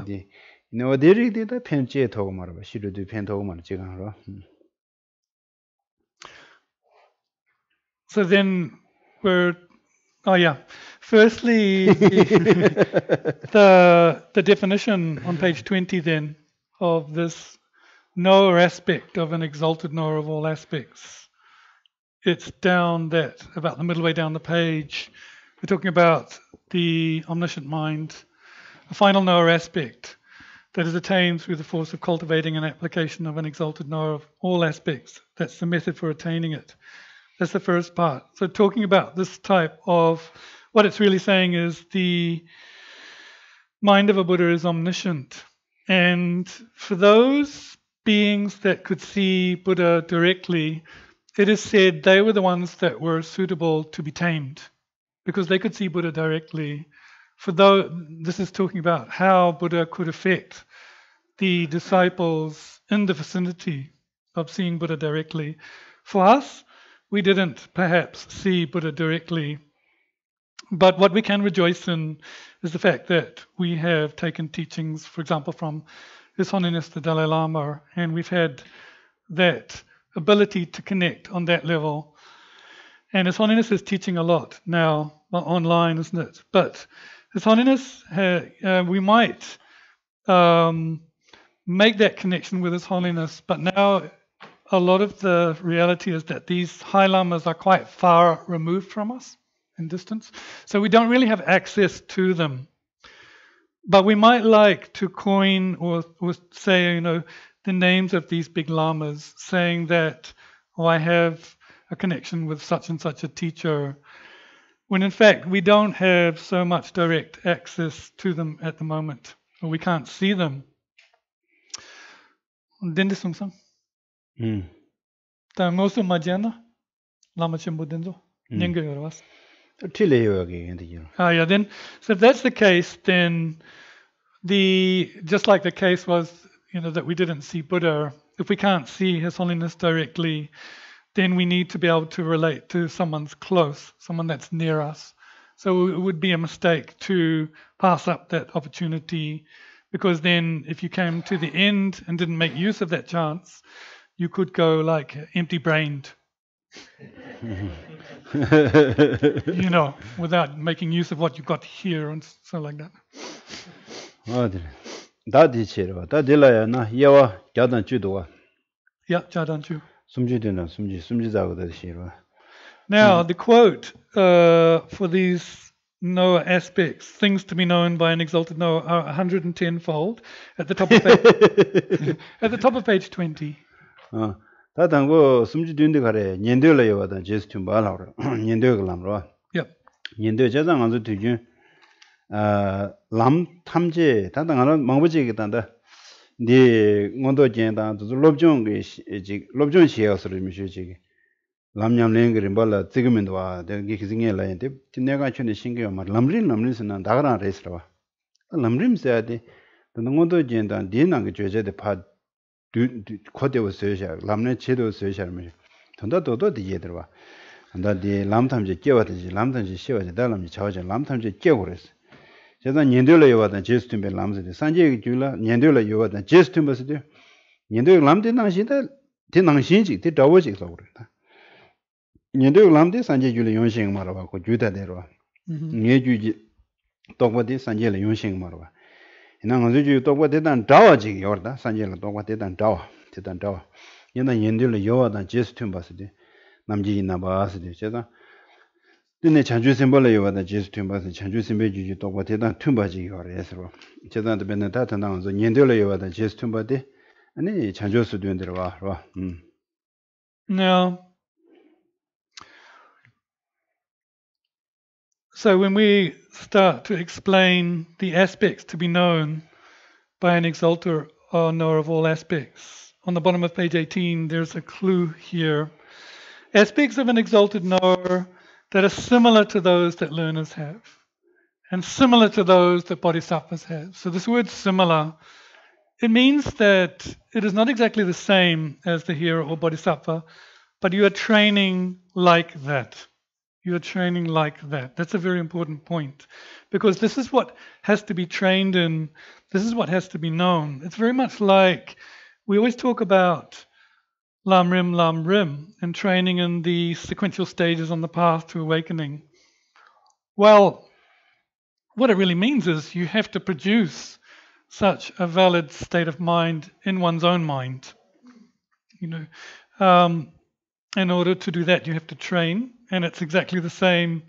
디 너데리디다 편지에 더고 말아 봐 시르도 편더고 말아 지금 하러 So then we're firstly the definition on page 20 then of this knower aspect of an exalted knower of all aspects. It's down about the middle way down the page. We're talking about the omniscient mind, a final knower aspect that is attained through the force of cultivating an application of an exalted knower of all aspects. That's the method for attaining it. That's the first part. So talking about this type of, what it's really saying is the mind of a Buddha is omniscient. And for those beings that could see Buddha directly, it is said they were the ones that were suitable to be tamed because they could see Buddha directly. This is talking about how Buddha could affect the disciples in the vicinity of seeing Buddha directly. For us, we didn't perhaps see Buddha directly, but what we can rejoice in is the fact that we have taken teachings, for example, from His Holiness the Dalai Lama, and we've had that ability to connect on that level. And His Holiness is teaching a lot now online, isn't it? But His Holiness, we might make that connection with His Holiness, but now a lot of the reality is that these high lamas are quite far removed from us in distance, so we don't really have access to them. But we might like to coin or say, the names of these big lamas, saying that, I have a connection with such and such a teacher, when in fact we don't have so much direct access to them at the moment, or we can't see them. Dende sungsang? Ta ngosu majana? Lama chimbo denzo? Nyenge yorwas? Then, so if that's the case, then just like the case was, that we didn't see Buddha, if we can't see His Holiness directly, then we need to be able to relate to someone's close, someone that's near us. So it would be a mistake to pass up that opportunity, because then if you came to the end and didn't make use of that chance, you could go like empty-brained. Without making use of what you got here and so like that. Now the quote for these knower aspects, things to be known by an exalted knower, are 110-fold at the top of page, at the top of page 20. 다당고 숨지된데 가래 년도를 요하다 제스트 말하러 년도 그람로 년도 제장 안도 되게 람 탐제 다당하는 망부지겠단다 네 원도 젠다 롭종 롭종 시에서를 미시지 람냠랭 그림 발라 지금인도 와 되게 기승에 라인데 내가 전에 신경 말 람린스는 다가라 레스라 람림세야데 원도 젠다 네나게 죄제데 파 코데오 세샤 람네 제도 세샤르미 돈다도도 디에들와 안다디 람탐제 깨와듯이 람탐제 시와제 달람지 자와제 람탐제 깨고레스 제가 년들로 요하다 제스팀베 람즈데 산제 줄라 년들로 요하다 제스팀버스데 년들 람데 나시다 대낭신지 대다워지 그러다 년들 람데 산제 줄라 용신 말아봐 주다대로 녜주지 똑바디 산제를 용신 말아봐 나가지고 또 대단 다와지 요르다 산제를 또 대단 다와 얘는 연들로 요하다 제스팀 봤을 남지이나 봐스데 제가 근데 chanju symbol yo da jesu tumba chanju symbol ju to ba te da tumba ji yo re so 제가 또 맨날 다 탄다고 저 년들로 yo da jesu tumba de 아니 chanju su de nder wa ro Now, so when we start to explain the aspects to be known by an exalter or knower of all aspects, on the bottom of page 18 there's a clue here. aspects of an exalted knower that are similar to those that learners have, and similar to those that bodhisattvas have. So this word similar, it means that it is not exactly the same as the hearer or bodhisattva, but you are training like that. You are training like that. That's a very important point, because this is what has to be trained in. This is what has to be known. It's very much like we always talk about Lam Rim, and training in the sequential stages on the path to awakening. Well, what it really means is you have to produce such a valid state of mind in one's own mind. In order to do that, you have to train, and it's exactly the same.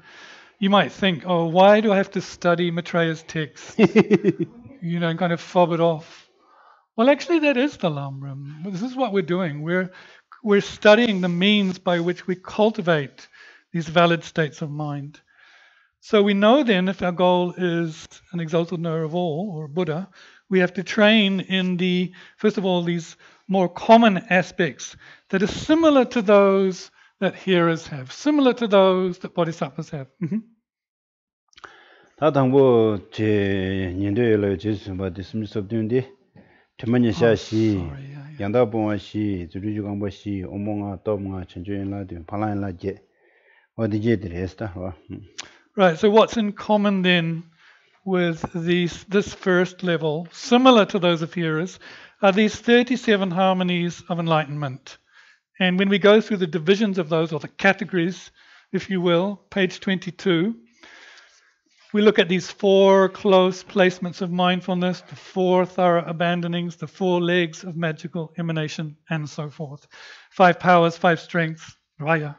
You might think, oh, why do I have to study Maitreya's text? And kind of fob it off. Well, actually, that is the Lam Rim. This is what we're doing. We're studying the means by which we cultivate these valid states of mind. So we know then, if our goal is an exalted knower of all, or Buddha, we have to train in first of all, these more common aspects that are similar to those that hearers have, similar to those that bodhisattvas have. Right, so what's in common then with this first level, similar to those of hearers, are these 37 harmonies of enlightenment. And when we go through the divisions of those, or the categories, if you will, page 22, we look at these 4 close placements of mindfulness, the 4 thorough abandonings, the 4 legs of magical emanation, and so forth. 5 powers, 5 strengths, raya.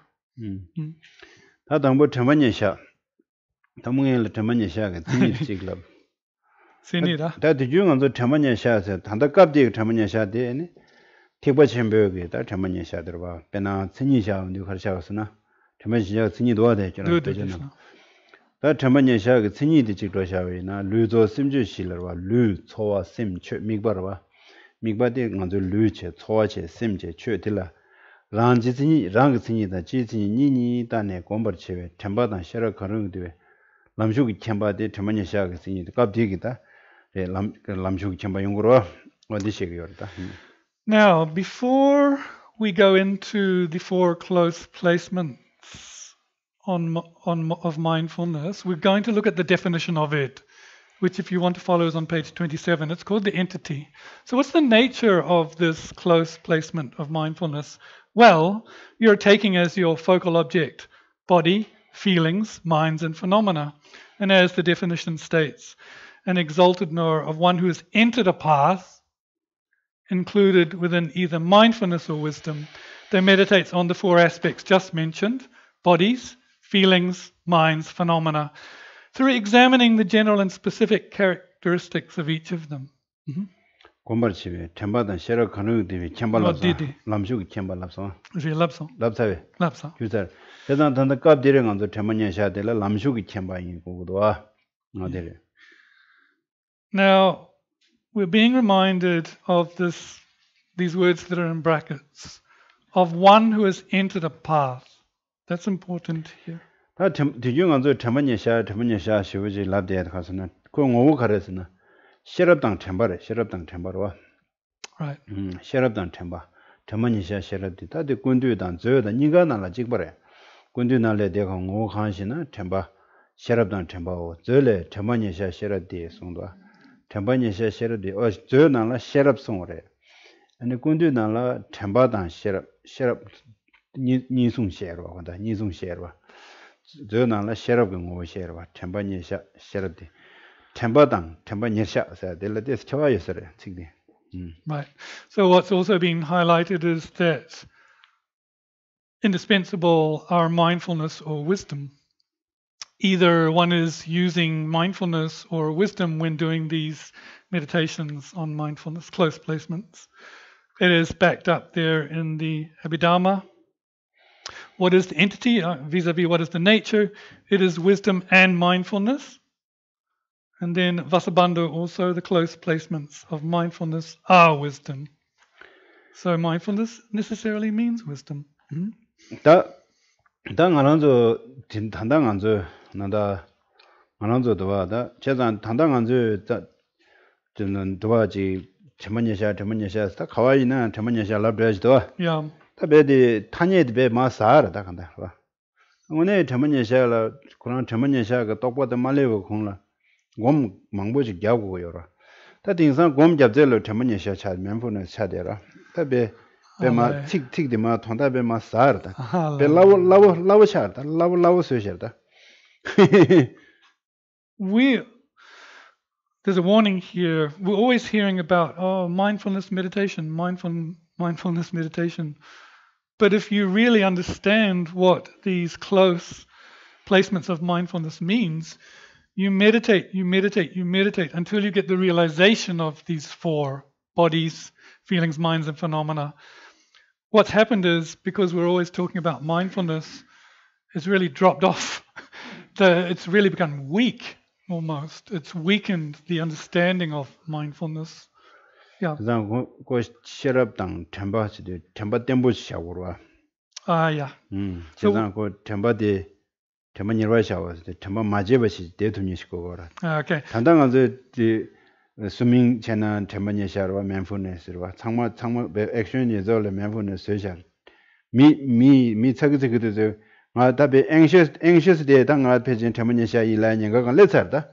Sinira. 다 참만야샤가 친이디 직도샤위나 류조 심주실러와 류 초와 심최 미바르와 미바데 간조 류체 초와체 심체 최딜라 란지진이 랑지진이다 지진이 니니 단에 공버체베 템바단 셔러 가능되베 람슈기 템바데 참만야샤가 친이디 갑디기다 람슈기 템바 용거로 어디시기요다. Now, before we go into the 4 close placements of mindfulness, we're going to look at the definition of it, which, if you want to follow, is on page 27. It's called the entity. So what's the nature of this close placement of mindfulness? Well, you're taking as your focal object body, feelings, minds, and phenomena. And as the definition states, an exalted knower of one who has entered a path included within either mindfulness or wisdom that meditates on the 4 aspects just mentioned: bodies, feelings, minds, phenomena, through examining the general and specific characteristics of each of them. 곰버치베 템바단 셔러 가능되베 켐발랍사 람슈기 켐발랍사 랍사 랍사베 랍사 주자 대단 단다 깝디랭 안도 템만야샤데라 람슈기 켐바인 고고도와 나데레. Now we're being reminded of these words that are in brackets, of one who has entered a path. That's important here. 다 뒤중안도 템만야샤 시부지 랍데에 가서는 그 오고 가르스나 셔럽당 템바와 right. 셔럽당 템바 템만야샤 셔럽디 다데 군두단 저다 니가 나라 직버래 군두날레 대가 오고 간시나 템바 셔럽당 템바오 저레 템만야샤 셔럽디 송도 템만야샤 셔럽디 저나라 셔럽 송어래 아니 군두날라 템바당 셔럽 니송 셔럽 간다 니송 셔럽 저나라 셔럽 고 셔럽 템만야샤 셔럽디 Right. So what's also being highlighted is that indispensable are mindfulness or wisdom. Either one is using mindfulness or wisdom when doing these meditations on mindfulness, close placements. It is backed up there in the Abhidharma. What is the entity vis-a-vis what is the nature? It is wisdom and mindfulness. And then Vasubandhu also, the close placements of mindfulness are wisdom. So mindfulness necessarily means wisdom. 다 당하는저 단당한저 나다 하는저 도와다 제단 단당한저 저는 도와지 전문예샤 다 가와이나 전문예샤 라브레지도 Yeah. 타베디 타니에드 베 마사르다 간다 봐 오늘 전문예샤라 그런 전문예샤가 똑바도 말레고 공라 곰 망보지 야고요라 다 딩상 곰 잡절로 전문예샤 차 면포는 차대라 타베 베마 틱틱디마 통다베 마사르다 베 라우 차다 라우 소셔다 There's a warning here. We're always hearing about mindfulness meditation, mindfulness meditation. But if you really understand what these close placements of mindfulness means, you meditate until you get the realization of these four bodies, feelings, minds, and phenomena. What's happened is, because we're always talking about mindfulness, it's really dropped off. It's really become weak. Almost, it's weakened the understanding of mindfulness. Yeah. 그다음 고 시럽당 템바지도 템바 템보시하고로. Yeah. 그다음 고 템바디 템바 니르바시하고 템바 마제버시 대통령시고라. Okay. 단단한저 스밍 채널 템바니샤로 mindfulness로 창마 액션 예절로 mindfulness 셔. 미 차기적이도 다베 anxious 데 당아 페진 테머니샤 이라니가 letter다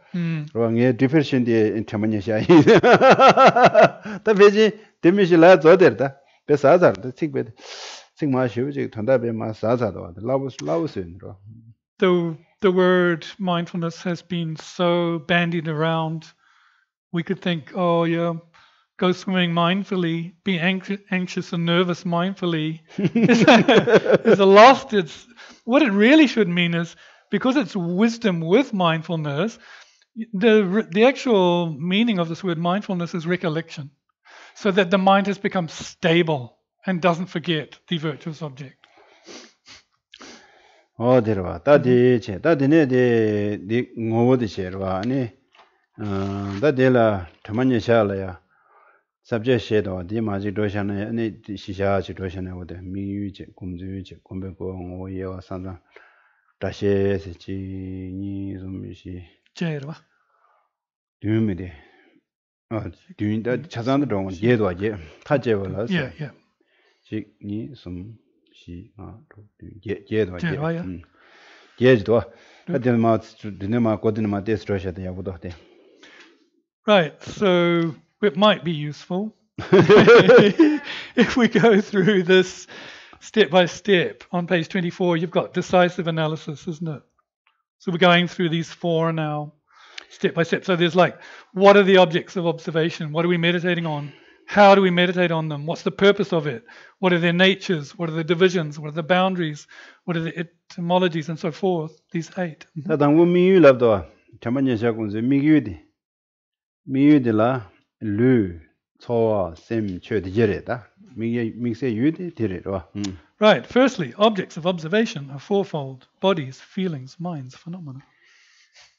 로게 deficient 데 테머니샤 다베지 데미실라 저데다 베사자다 틱베 틱마시우지 단다베 마사자도 라우스인로 The word mindfulness has been so bandied around. We could think, oh yeah, go swimming mindfully, be anxious and nervous mindfully. It's a lost. What it really should mean is, because it's wisdom with mindfulness, the actual meaning of this word mindfulness is recollection, so that the mind has become stable and doesn't forget the virtuous object. 데려와 다디네 디 ngowo디 셔와 아니 다데라 타만예샤라야 subject 셔도 디 마지 도샤네 아니 시샤지 도샤네 오데 미유지 곰주지 곰베고 오예와 산다 다셰스지 니 좀시 제르와 듀미데 듀인다 차산도 동 예도 아제 타제월라서 지니 좀시 예도 아제 예지도 아데마 드네마 고드네마 데스트로샤데 야부도데 Right, so it might be useful if we go through this step by step. On page 24, you've got decisive analysis, isn't it? So we're going through these four now, step by step. So there's like, what are the objects of observation? What are we meditating on? How do we meditate on them? What's the purpose of it? What are their natures? What are the divisions? What are the boundaries? What are the etymologies and so forth? These 8. 미유들라 루 초와 셈 최디제레다 미세 유디 디레와 Right, firstly, objects of observation are fourfold: bodies, feelings, minds, phenomena.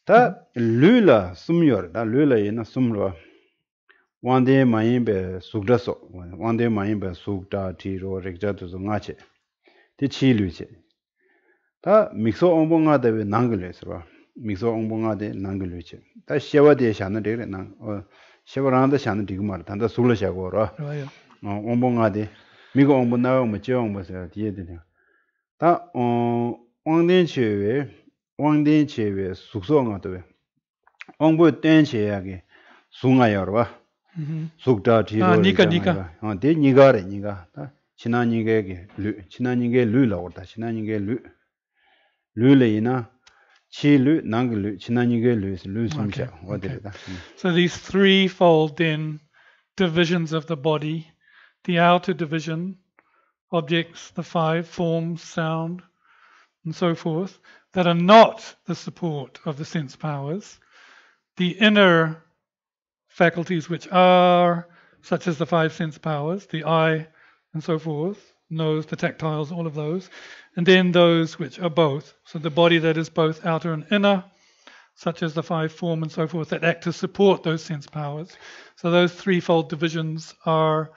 다 룰라 숨요다 룰라이나 숨로 원데 마임베 숙다소 원데 마임베 숙다 티로 렉자도서 나체 티치루체 다 믹소 옹봉하데베 난글레스로 믹소 옹봉하데 난글루체 다 셰와데 샤나데레 난 셰와란데 샤나디고 말 단다 술라샤고로 옹봉하데 미고 옹봉나오 뭐지옹보서 디에데네 다 왕denchewe 숙소가도we 옹보 땡체야게 숭아여와 숙다 디로 니가 데 니가레 니가 지나니게게 지나니게 룰라고다 지나니게 룰레이나 치루 난글 지나니게 룰숨샤 어디다. So these threefold then divisions of the body, the outer division, objects, the 5 forms, sound, and so forth, that are not the support of the sense powers, the inner faculties which are, such as the 5 sense powers, the eye and so forth, nose, the tactiles, all of those, and then those which are both, so the body that is both outer and inner, such as the 5 form and so forth, that act to support those sense powers. So those threefold divisions are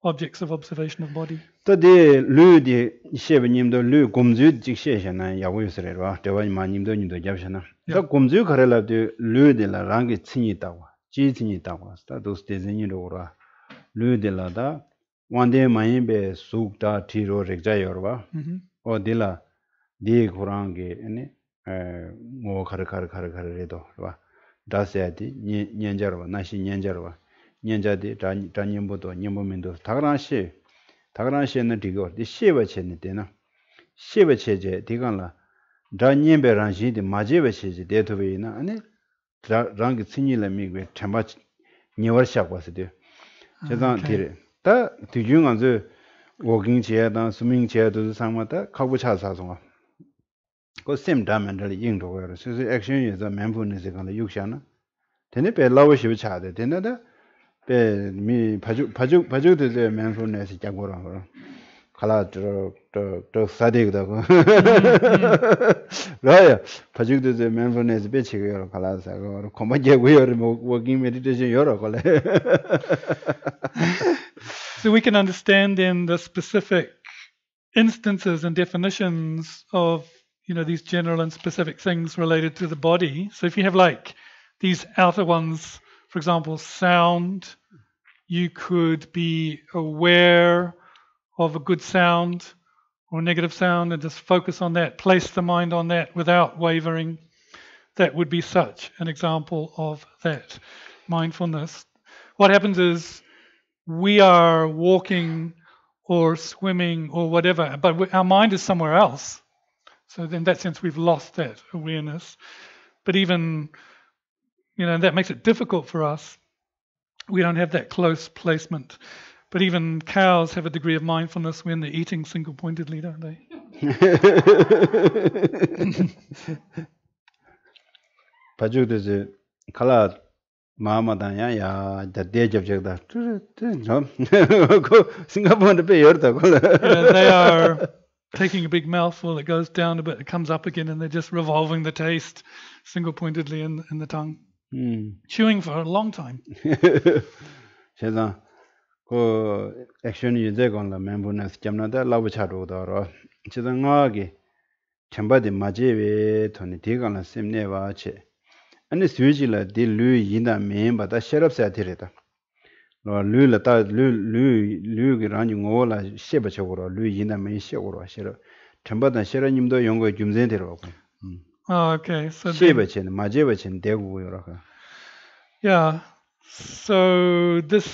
objects of observation of body. Today, Lu di Shevenimdo Lu Gumzu Dixation, Yawusera, Devanimdo Nido Javshana. The Gumzu Karela de Lu de la Rangi Tinitawa, Jitinitawa, Status Desinidora, Lu de la da, one day Maimbe Sukta Tiro Rexayorva, or Dilla Di Kurangi, more Karakaredo, Dasati, Nyanjarva, Nashi Nyanjarva, Nyanjadi, Tanyamboto, Nyamomendo, Tagarashi. 다그란시는 디고 디 시베체네 되나 시베체제 디간라 다님베란시디 마제베체제 데토베이나 아니 랑기 친일라 미게 참바 니월샤고스데 제단 디레 다 디중안저 워킹체다 스밍체도 상마다 카부차사송아 그 same dimensional 인도거라 그래서 액션에서 mindfulness 간의 육샤나 되네 벨라워시 차데 되나다 미 바주드의 mindfulness 작고라 칼라 저 사디다고 라야 바주드의 mindfulness 배치고요 칼라사고 고마제고요 working meditation 여러 걸래. So we can understand then the specific instances and definitions of these general and specific things related to the body. So if you have like these outer ones, for example, sound, you could be aware of a good sound or negative sound and just focus on that, place the mind on that without wavering. That would be such an example of that mindfulness. What happens is we are walking or swimming or whatever, but our mind is somewhere else. So in that sense, we've lost that awareness. But even, that makes it difficult for us. We don't have that close placement. But even cows have a degree of mindfulness when they're eating single-pointedly, don't they? 바주드즈 칼라 마마다야 야 대접적다. 그 싱가포르에 배 열다 걸래. They are taking a big mouthful, it goes down a bit, it comes up again, and they're just revolving the taste single-pointedly in the tongue. Chewing for a long time. 제가 그 액션 유제건라 mindfulness 점나다 라부차로더라. 제가 나게 템바디 마제베 토니 디간라 셈네와체. 아니 스위지라 딜루 인다 멤바다 셔럽사 디레다. 로 류라다 류기라니 ngola 셰바적으로 류 인다 멤셔고로 셔럽. 템바다 셔러님도 연구 줌제대로. Okay, so 셰바체는 마제바체는 대구고요. Yeah, so this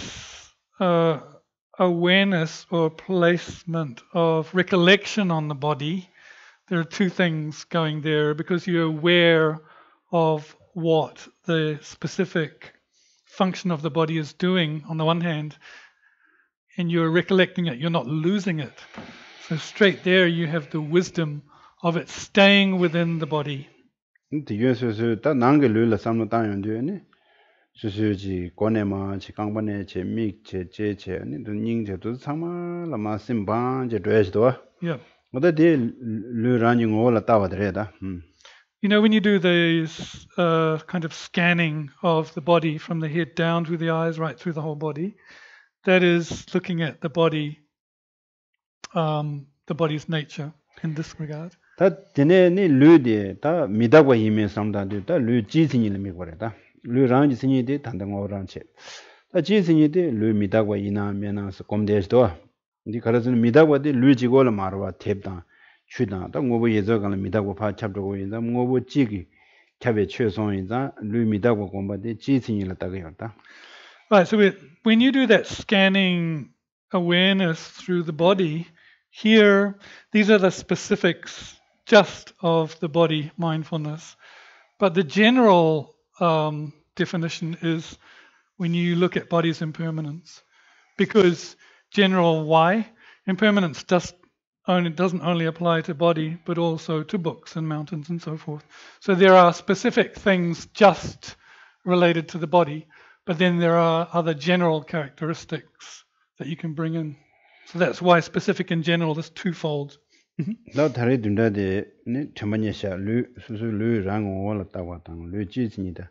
awareness or placement of recollection on the body, there are two things going there, because you're aware of what the specific function of the body is doing on the one hand, and you're recollecting it, you're not losing it. So straight there you have the wisdom of it staying within the body. 수수지 고네마 지강반에 제믹 제제제 닌제도 상마 라마 심반 제도에도 Yeah. 어디 르라니 ngola 타와드레다. When you do this kind of scanning of the body from the head down through the eyes, right through the whole body, that is looking at the body, the body's nature in this regard. 다 드네니 르디 다 미다고 이메 삼다도 다 르지진이 미고래다. 르랑지 신이데 단당어랑체. 다 지신이데 르미다고 이나면서 곰데스도. 이 가르즈는 미다고데 르지고를 말와 탭다. 추다. 다 뭐고 예저간 미다고 파 찹도고 인자 뭐고 지기 캡에 최송인자 르미다고 곰바데 지신이라 따가요다. Right, so when you do that scanning awareness through the body, here, these are the specifics just of the body mindfulness. But the general definition is when you look at body's impermanence. Because general why? Impermanence doesn't only apply to body, but also to books and mountains and so forth. So there are specific things just related to the body, but then there are other general characteristics that you can bring in. So that's why specific and general is twofold. 나 다리 둔다데 네 처만이샤 루 수수 루 랑고라 따와당 루 지진이다.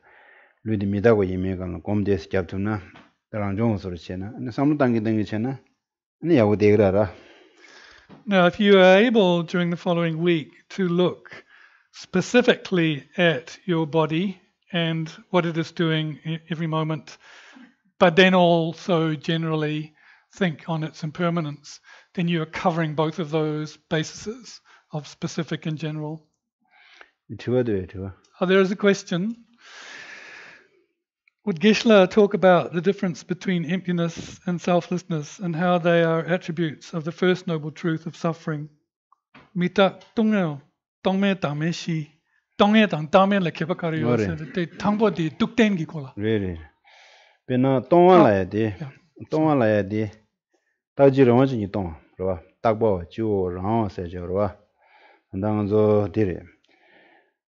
류디 미다고 예메간 곰데스 잡투나 다랑종 소리체나 네 삼단기 등이체나 Now, if you are able during the following week to look specifically at your body and what it is doing every moment, but then also generally think on its impermanence, then you are covering both of those bases of specific and general. There is a question. Would Geshe-la talk about the difference between emptiness and selflessness and how they are attributes of the first noble truth of suffering? Mita tongeo tongme dame shi tongye dang dame la kebakariyo said te tangbo di dukten gi kola. Really. Bena tongwa la ya di ta ji rong ji ni tong, ro ba. Tak bo ju rang se je ro ba. Ndang zo dire.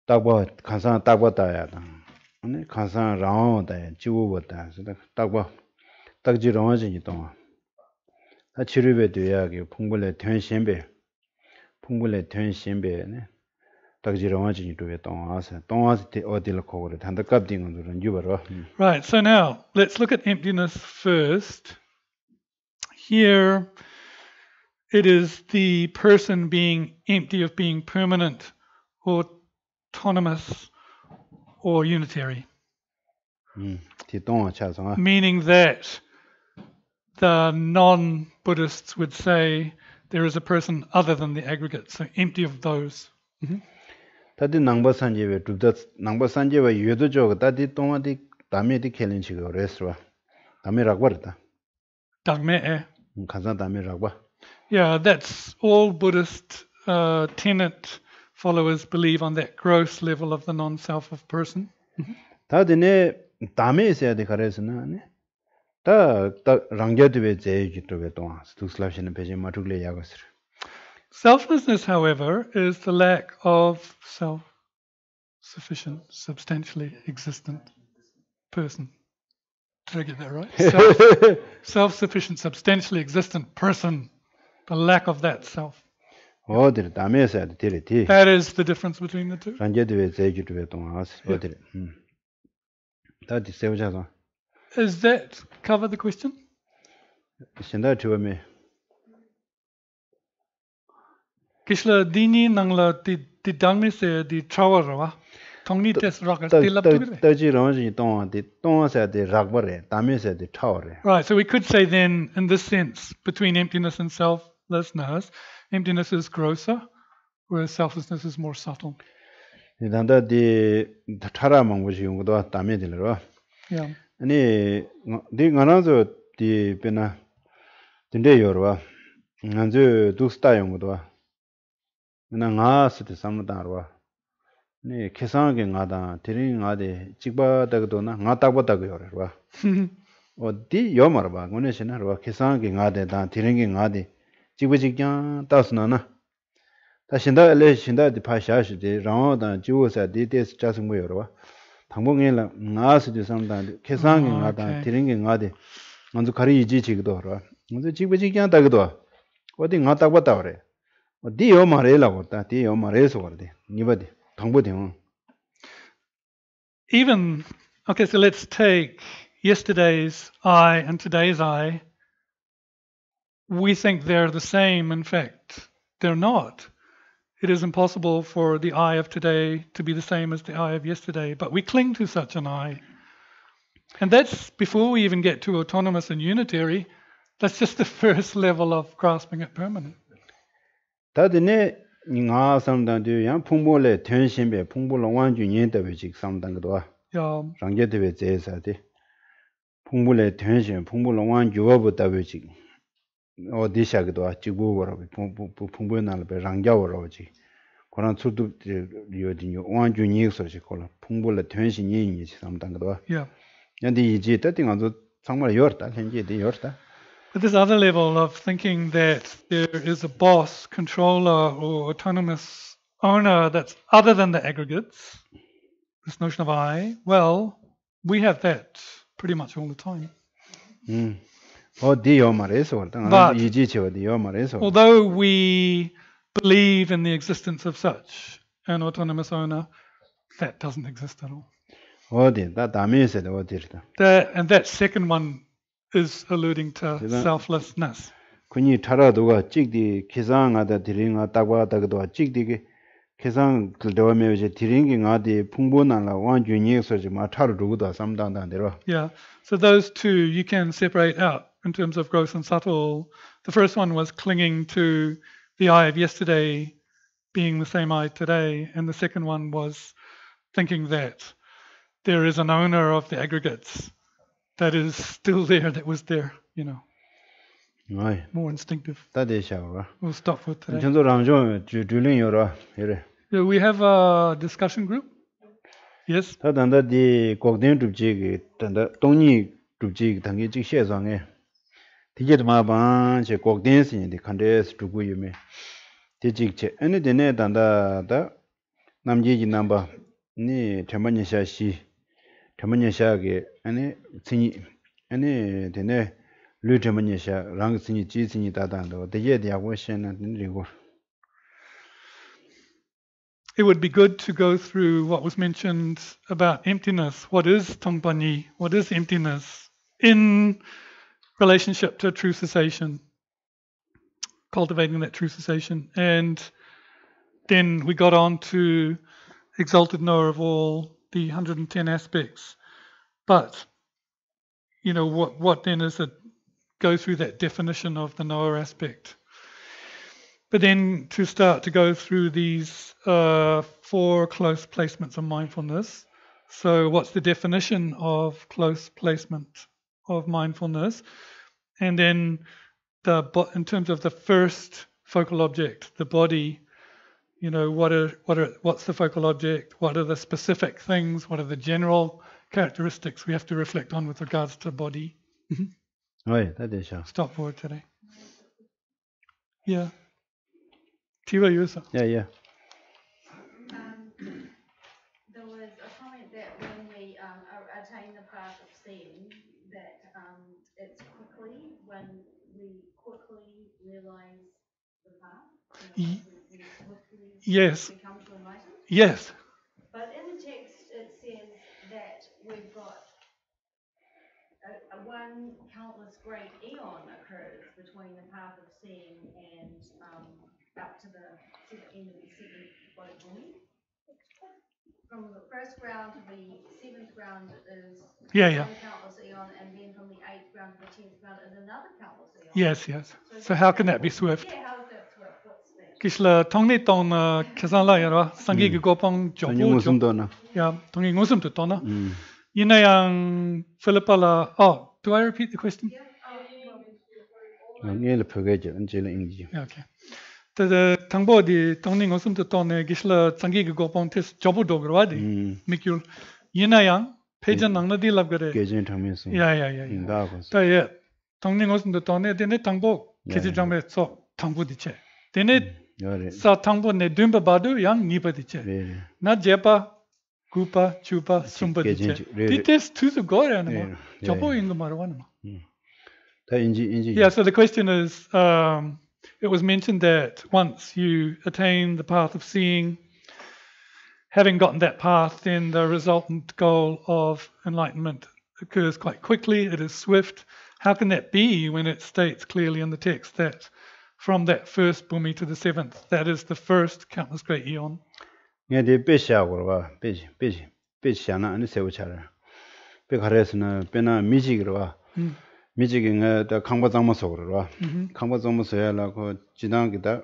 Tak bo kan san tak bo ta ya dang. 네 가상 라오다 지우보다 딱봐 딱지 로마진이 동 다 치료배 돼야기 풍불의 된신배 네 딱지 로마진이 도에 동아서 어디를 거고를 단다 깝딩은 그런 유버로. Right, so now let's look at emptiness first. Here it is the person being empty of being permanent, autonomous, or unitary. Meaning that the non-Buddhists would say there is a person other than the aggregate, so empty of those. 다들 낭바산제에 두다 낭바산제와 유도적 다들 동아디 담에디 켈린치고 레스와 담에라고 버렸다. 담에 가자 담에라고. Yeah, that's all Buddhist tenet followers believe on that gross level of the non-self of person. 다들네 담에 있어야 돼 그래서는 다 랑게드베 제기도베 동아 스투슬랍시는 베제 마툭레 야고스. Selflessness, however, is the lack of self-sufficient, substantially existent person. Did I get that right? Self-sufficient, substantially existent person, the lack of that self. That is the difference between the two. Does that cover the question? Geshe-la dini nangla di dangme se di trawarwa tongni tes raga tilap tugre. Right, so we could say then in this sense between emptiness and selflessness, emptiness is grosser, whereas selflessness is more subtle. Yeah. 아니 네 가나서 디 베나 딘데 요르와 난저 두스타 용도 나 나스데 삼다르와 네 계산하게 나다 드링 아데 찍바다고도나 나타보다고 요르와 어디 요마르바 고네시나르와 계산하게 나데 다 드링게 나데 찍부직냥 따스나나 다신다 엘레 신다 디 파샤시데 라오다 지오사 디데스 짜승고 요르와 당봉에라 나스디 삼다 계산이 나다 드링게 나데 먼저 가리 이지지기도 하라 먼저 지부지기야 다기도 어디 나다 봤다 그래 어디요 말해라고 다 디요 말해서 그래 니버디 당보대요. Even okay, so let's take yesterday's I and today's I. We think they're the same. In fact, they're not. It is impossible for the I of today to be the same as the I of yesterday, but we cling to such an I. And that's before we even get to autonomous and unitary. That's just the first level of grasping at permanent. 다드네 닝아 삼단도 양 풍보레 텐신베 풍보로 완주년도 직 삼단도 와. 야. 랑게드베 제사데. 풍보레 텐신 풍보로 완주어부터 직 어디샤기도 와 지구거로 풍보나르베 랑자워로지. 그런 수도 리오디뇨 완주니서지 콜라 풍보레 텐신이 삼단도 와. 야. 근데 이제 때팅아도 정말 요르다 현재도 요르다. But this other level of thinking that there is a boss, controller, or autonomous owner that's other than the aggregates, this notion of I, well, we have that pretty much all the time. But although we believe in the existence of such an autonomous owner, that doesn't exist at all. And that second one is alluding to selflessness. kunyi thara doga chikdi khizang ada diringa tagwa tagdo chikdi khizang kildewa meje diringi ngadi phungbo nala wangju nyi soji ma thar duguda samdang dero. Yeah. So those two you can separate out in terms of gross and subtle. The first one was clinging to the I of yesterday being the same I today, and the second one was thinking that there is an owner of the aggregates that is still there, that was there, you know. Right. More instinctive. That is our. We'll stop for today. Yeah, we have a discussion group. Yes. Tadanda di kokden dubji tanda tongni dubji tangi ji xezang Tijet ma ban che kokden sin di kandes dugu yume. Tijik che ene dene tanda da namji ji namba ni temanya sha shi temanya sha ge ene tsini ene dene lu temanya sha rang tsini ji tsini da da do de ye dia wo shen na ni go. It would be good to go through what was mentioned about emptiness. What is Tongpani? What is emptiness in relationship to true cessation? Cultivating that true cessation. And then we got on to exalted knower of all, the 110 aspects. But, you know, what then is it? Go through that definition of the knower aspect. But then to start to go through these 4 close placements of mindfulness. So what's the definition of close placement of mindfulness? And then in terms of the first focal object, the body, you know, what's the focal object? What are the specific things? What are the general characteristics we have to reflect on with regards to the body? Right, that is so. Stop for today. Yeah. Tiwa Yusa. Yeah. There was a comment that when we attain the path of seeing, that it's quickly, when we quickly realize the path, we quickly Yes. become to enlightened. Yes. But in the text it says that we've got one countless great eon occurs between the path of seeing and up to the end of the 7th body. From the first round to the 7th round is one countless eon, and then from the 8th round to the 10th round is another countless eon. Yes. So how can that be swift? Yeah, how is that swift? What's that? Kishla tongni tong kesala yara sangi gopong jobu. Yeah, tongi ngusum to tona. Yina yang Philippa do I repeat the question? Yeah. Okay. The tangbo di tongni ngusum to tone kishla sangi gopong tes jobu dogrwa di. Mikul yina yang pejan nangna di lab gare. Yeah. Ta ye tongni ngusum to tone dene tangbo kisi jangbe so tangbo di che. Dene sa tangbo ne dumba badu yang nipa di che. Na jepa Gupa, chupa, sumpa di che. Dites tusu gore anima. Jobo ingo marwana. Yeah, so the question is, it was mentioned that once you attain the path of seeing, having gotten that path, then the resultant goal of enlightenment occurs quite quickly. It is swift. How can that be when it states clearly in the text that from that first bhumi to the 7th, that is the first countless great eon? Nghe đi bê xa của bà, bê xa na anh sẽ chả bê khá rээс na bê na mì chì của bà mì chì cái nghe đã kháng bát zang mà sổ của bà kháng bát zang mà sổ là có chỉ đang cái đó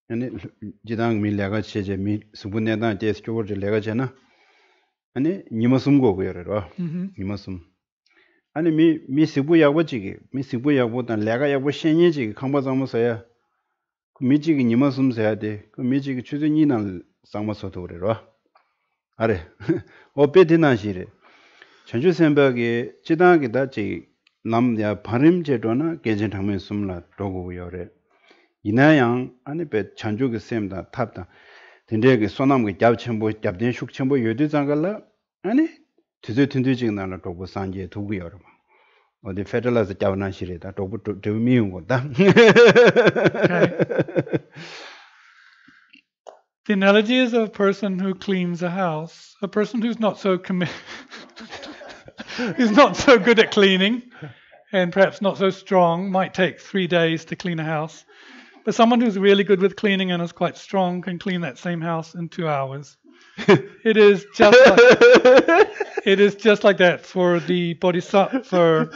anh chỉ đang mì lẻ cái chế chế mì súp nè đang chế cho vào lẻ cái chế na anh nhỉ mà sum của rồi bà nhỉ mà sum anh mì súp ya vào chỉ cái mì súp ya vào đàn lẻ cái ya vào xén nhỉ chỉ kháng bát zang mà sổ ya mì chì cái nhỉ mà sum sổ đấy cái mì chì cái chú nhỉ năng 상마서도 그래요. 아래. 오페디나시레. 전주 생각에 지당이다 지 남야 발음제도나 계전탕면 숨라 도고요래. 이나양 안에 배 전주의 셈다 탑다. 근데게 소남게 잡첨보 잡된 숙첨보 요디장갈라 아니 드저 튼드지 나라 도고 산제 도고요. 어디 페더라스 잡나시레다 도고 도미운 거다. The analogy is of a person who cleans a house, a person who's not so who's not so good at cleaning, and perhaps not so strong might take 3 days to clean a house. But someone who's really good with cleaning and is quite strong can clean that same house in 2 hours. It is just like that for the bodhisattva,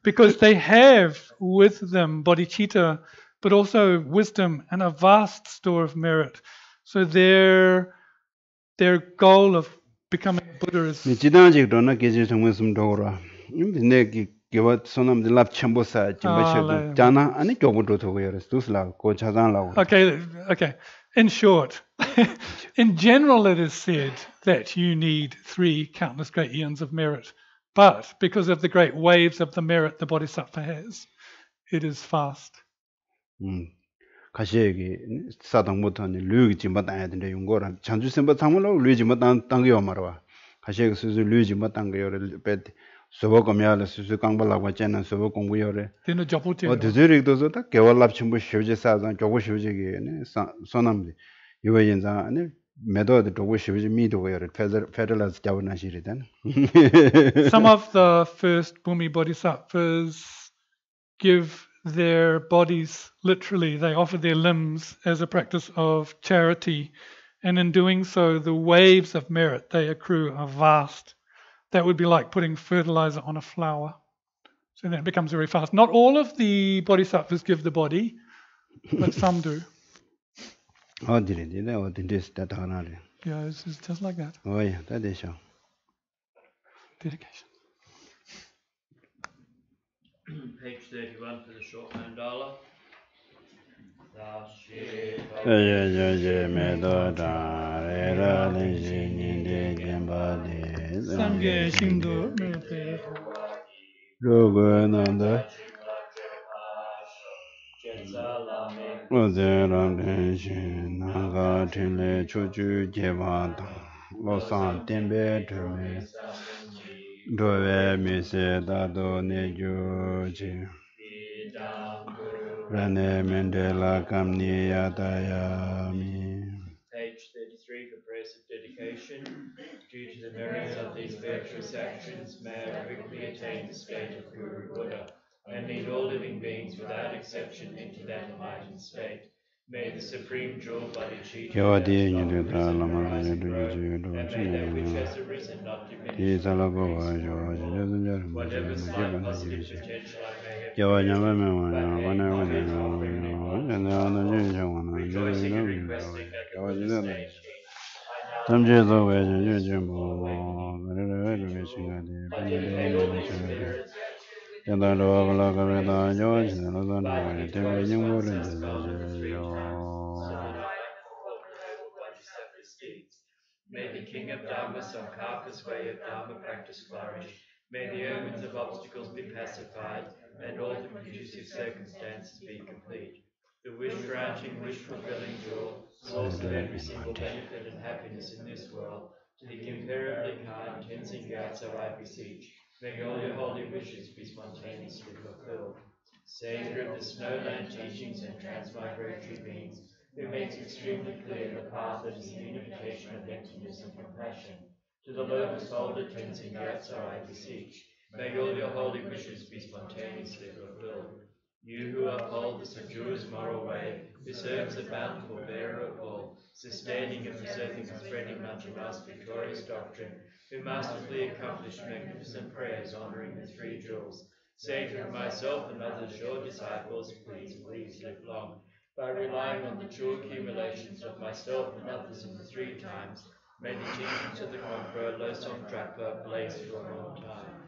because they have with them bodhicitta, but also wisdom and a vast store of merit. So their goal of becoming a Buddha is okay. In short, in general, it is said that you need 3 countless great eons of merit, but because of the great waves of the merit the bodhisattva has, it is fast. 가시에게 사당부터는 류기 지마다 되는데 용거라 장주선바 상물로 류지마다 당겨 말아 가시에게 수수 류지마다 당겨를 배 소보검야를 수수 강발라고 했잖아 소보 공부요래 되는 접부터 어디저리도서 다 개월납 전부 쉬우지 사장 조고 쉬우지게네 선남이 요인자 아니 메도드 조고 쉬우지 미도고요래 페더라스 자원하시리단 Some of the first Bhumi Bodhisattvas give their bodies literally, they offer their limbs as a practice of charity, and in doing so the waves of merit they accrue are vast. That would be like putting fertilizer on a flower, so then it becomes very fast. Not all of the bodhisattvas give the body, but some do. Yeah, it's just like that. Oh yeah, that is so. Dedication. Page 31 for the short mandala. Sangye Shindo Mepe Rogananda Ozeram Tenshin Naga Tile Chuchu Jevata Losan Tembe Tume Dove Mise Dado Nejuji Rane Mendela Kamni Yatayami. Page 33 for prayers of dedication. Due to the merits of these virtuous actions, may I quickly attain the state of Guru Buddha, and lead all living beings without exception into that enlightened state. May the supreme jewel bodhicitta and may that which has arisen not diminish. Whatever slight positive potential I may have rejoicing and requesting that the Buddha's name May the king of Dharma Sankalpa's way of Dharma practice flourish. May the omens of obstacles be pacified, and all the conducive circumstances be complete. The wish-granting, wish-fulfilling jewel, source of every single benefit and happiness in this world, to the incomparably kind Tenzin Gyatso I beseech, may all your holy wishes be spontaneously fulfilled. Savior of the snowland teachings and transmigratory beings, who makes extremely clear the path that is the unification of emptiness and compassion, to the lotus holder Tenzin Gyatso I beseech, may all your holy wishes be spontaneously fulfilled. You who uphold the Sanju's moral way, who serves the bountiful bearer of all, sustaining and preserving and spreading Manjula's victorious doctrine, who masterfully accomplish magnificent prayers honouring the 3 jewels, say to myself and others, your disciples, please live long. By relying on the true accumulations of myself and others in the 3 times, may the teachings of the Conqueror Losong Trappa blaze for a long time.